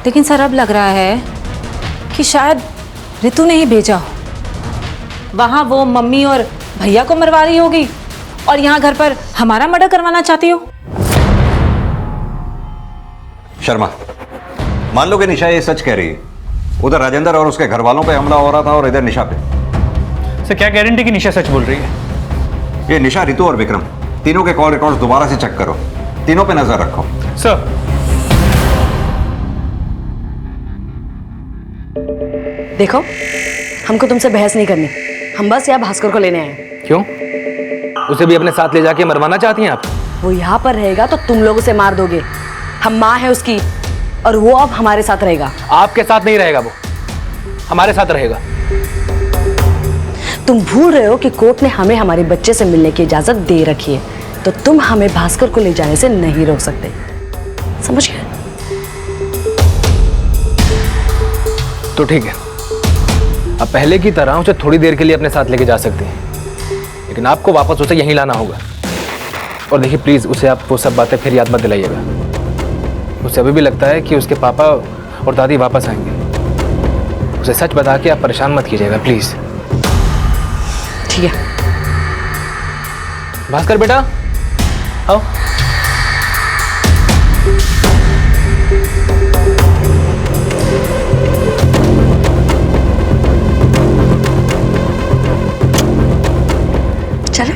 लेकिन सर अब लग रहा है कि शायद रितु ने ही भेजा हो। वहां वो मम्मी और भैया को मरवा रही होगी और यहाँ घर पर हमारा मर्डर करवाना चाहती हो। शर्मा, मान लो कि निशा ये सच कह रही है, उधर राजेंद्र और उसके घर वालों पे हमला हो रहा था और इधर निशा पे। सर क्या गारंटी कि निशा सच बोल रही है? ये निशा, रितु और विक्रम तीनों के कॉल रिकॉर्ड्स दोबारा से चेक करो, तीनों पे नजर रखो। सर देखो, हमको तुमसे बहस नहीं करनी, हम बस यहाँ भास्कर को लेने आए हैं। क्यों? उसे भी अपने साथ ले जाके मरवाना चाहती हैं आप? वो यहाँ पर रहेगा तो तुम लोग उसे मार दोगे। हम माँ है उसकी और वो अब हमारे साथ रहेगा। आपके साथ नहीं रहेगा, वो हमारे साथ रहेगा। तुम भूल रहे हो कि कोर्ट ने हमें हमारे बच्चे से मिलने की इजाजत दे रखी है, तो तुम हमें भास्कर को ले जाने से नहीं रोक सकते, समझ गए? तो ठीक है, अब पहले की तरह उसे थोड़ी देर के लिए अपने साथ लेके जा सकते हैं, लेकिन आपको वापस उसे यहीं लाना होगा। और देखिए प्लीज, उसे आप वो सब बातें फिर याद मत दिलाइएगा। उसे अभी भी लगता है कि उसके पापा और दादी वापस आएंगे। उसे सच बता के आप परेशान मत कीजिएगा प्लीज। ठीक है। भास्कर बेटा आओ। चले।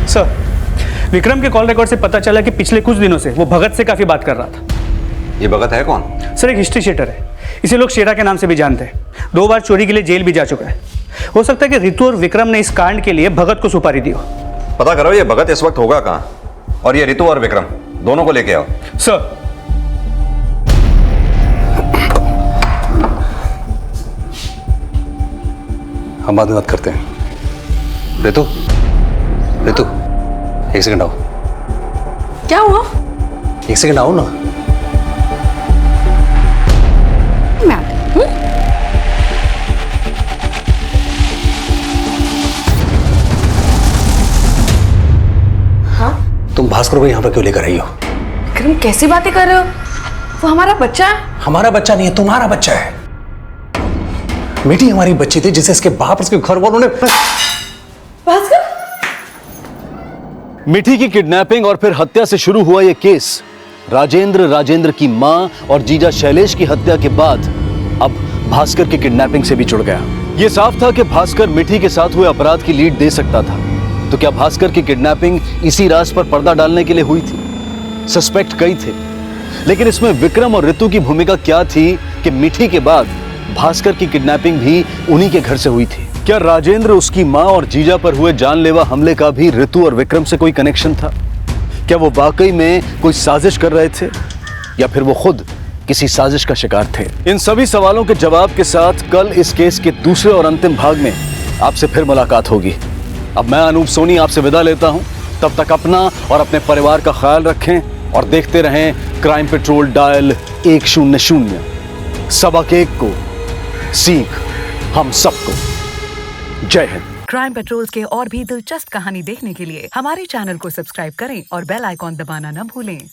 सर, विक्रम के कॉल रिकॉर्ड से पता चला कि पिछले कुछ दिनों से वो भगत से काफी बात कर रहा था। ये भगत है कौन? सर एक हिस्ट्री शीटर है, इसे लोग शेरा के नाम से भी जानते हैं। 2 बार चोरी के लिए जेल भी जा चुका है। हो सकता है कि रितु और विक्रम ने इस कांड के लिए भगत को सुपारी दी हो। पता करो ये भगत इस वक्त होगा कहाँ, और ये रितु और विक्रम दोनों को लेके आओ। सर हम बाद में बात करते हैं। रितु, रितु, एक सेकंड आओ। क्या हुआ? एक सेकंड आओ ना। हाँ? तुम भास्कर को यहाँ पर क्यों लेकर आई हो? विक्रम कैसी बातें कर रहे हो? वो हमारा बच्चा है। हमारा बच्चा नहीं है, तुम्हारा बच्चा है। मीठी हमारी बच्ची थी जिसे इसके बाप और उसके घर वालों ने। भास्कर? मिठी की किडनैपिंग और फिर हत्या से शुरू हुआ यह केस राजेंद्र की मां और जीजा शैलेश की हत्या के बाद अब भास्कर की किडनैपिंग से भी जुड़ गया। यह साफ था कि भास्कर मिठी के साथ हुए अपराध की लीड दे सकता था। तो क्या भास्कर की किडनैपिंग इसी राज पर पर्दा डालने के लिए हुई थी? सस्पेक्ट कई थे, लेकिन इसमें विक्रम और रितु की भूमिका क्या थी कि मिठी के बाद भास्कर की किडनैपिंग भी उन्हीं के घर से हुई थी? क्या राजेंद्र, उसकी मां और जीजा पर हुए जानलेवा हमले का भी रितु और विक्रम से कोई कनेक्शन था? क्या वो वाकई में कोई साजिश कर रहे थे या फिर वो खुद किसी साजिश का शिकार थे? इन सभी सवालों के जवाब के साथ कल इस केस के दूसरे और अंतिम भाग में आपसे फिर मुलाकात होगी। अब मैं अनूप सोनी आपसे विदा लेता हूं। तब तक अपना और अपने परिवार का ख्याल रखें और देखते रहें क्राइम पेट्रोल डायल 100। सबक एक को, सीख हम सबको। जय हिंद। क्राइम पेट्रोल्स के और भी दिलचस्प कहानी देखने के लिए हमारे चैनल को सब्सक्राइब करें और बेल आइकॉन दबाना न भूलें।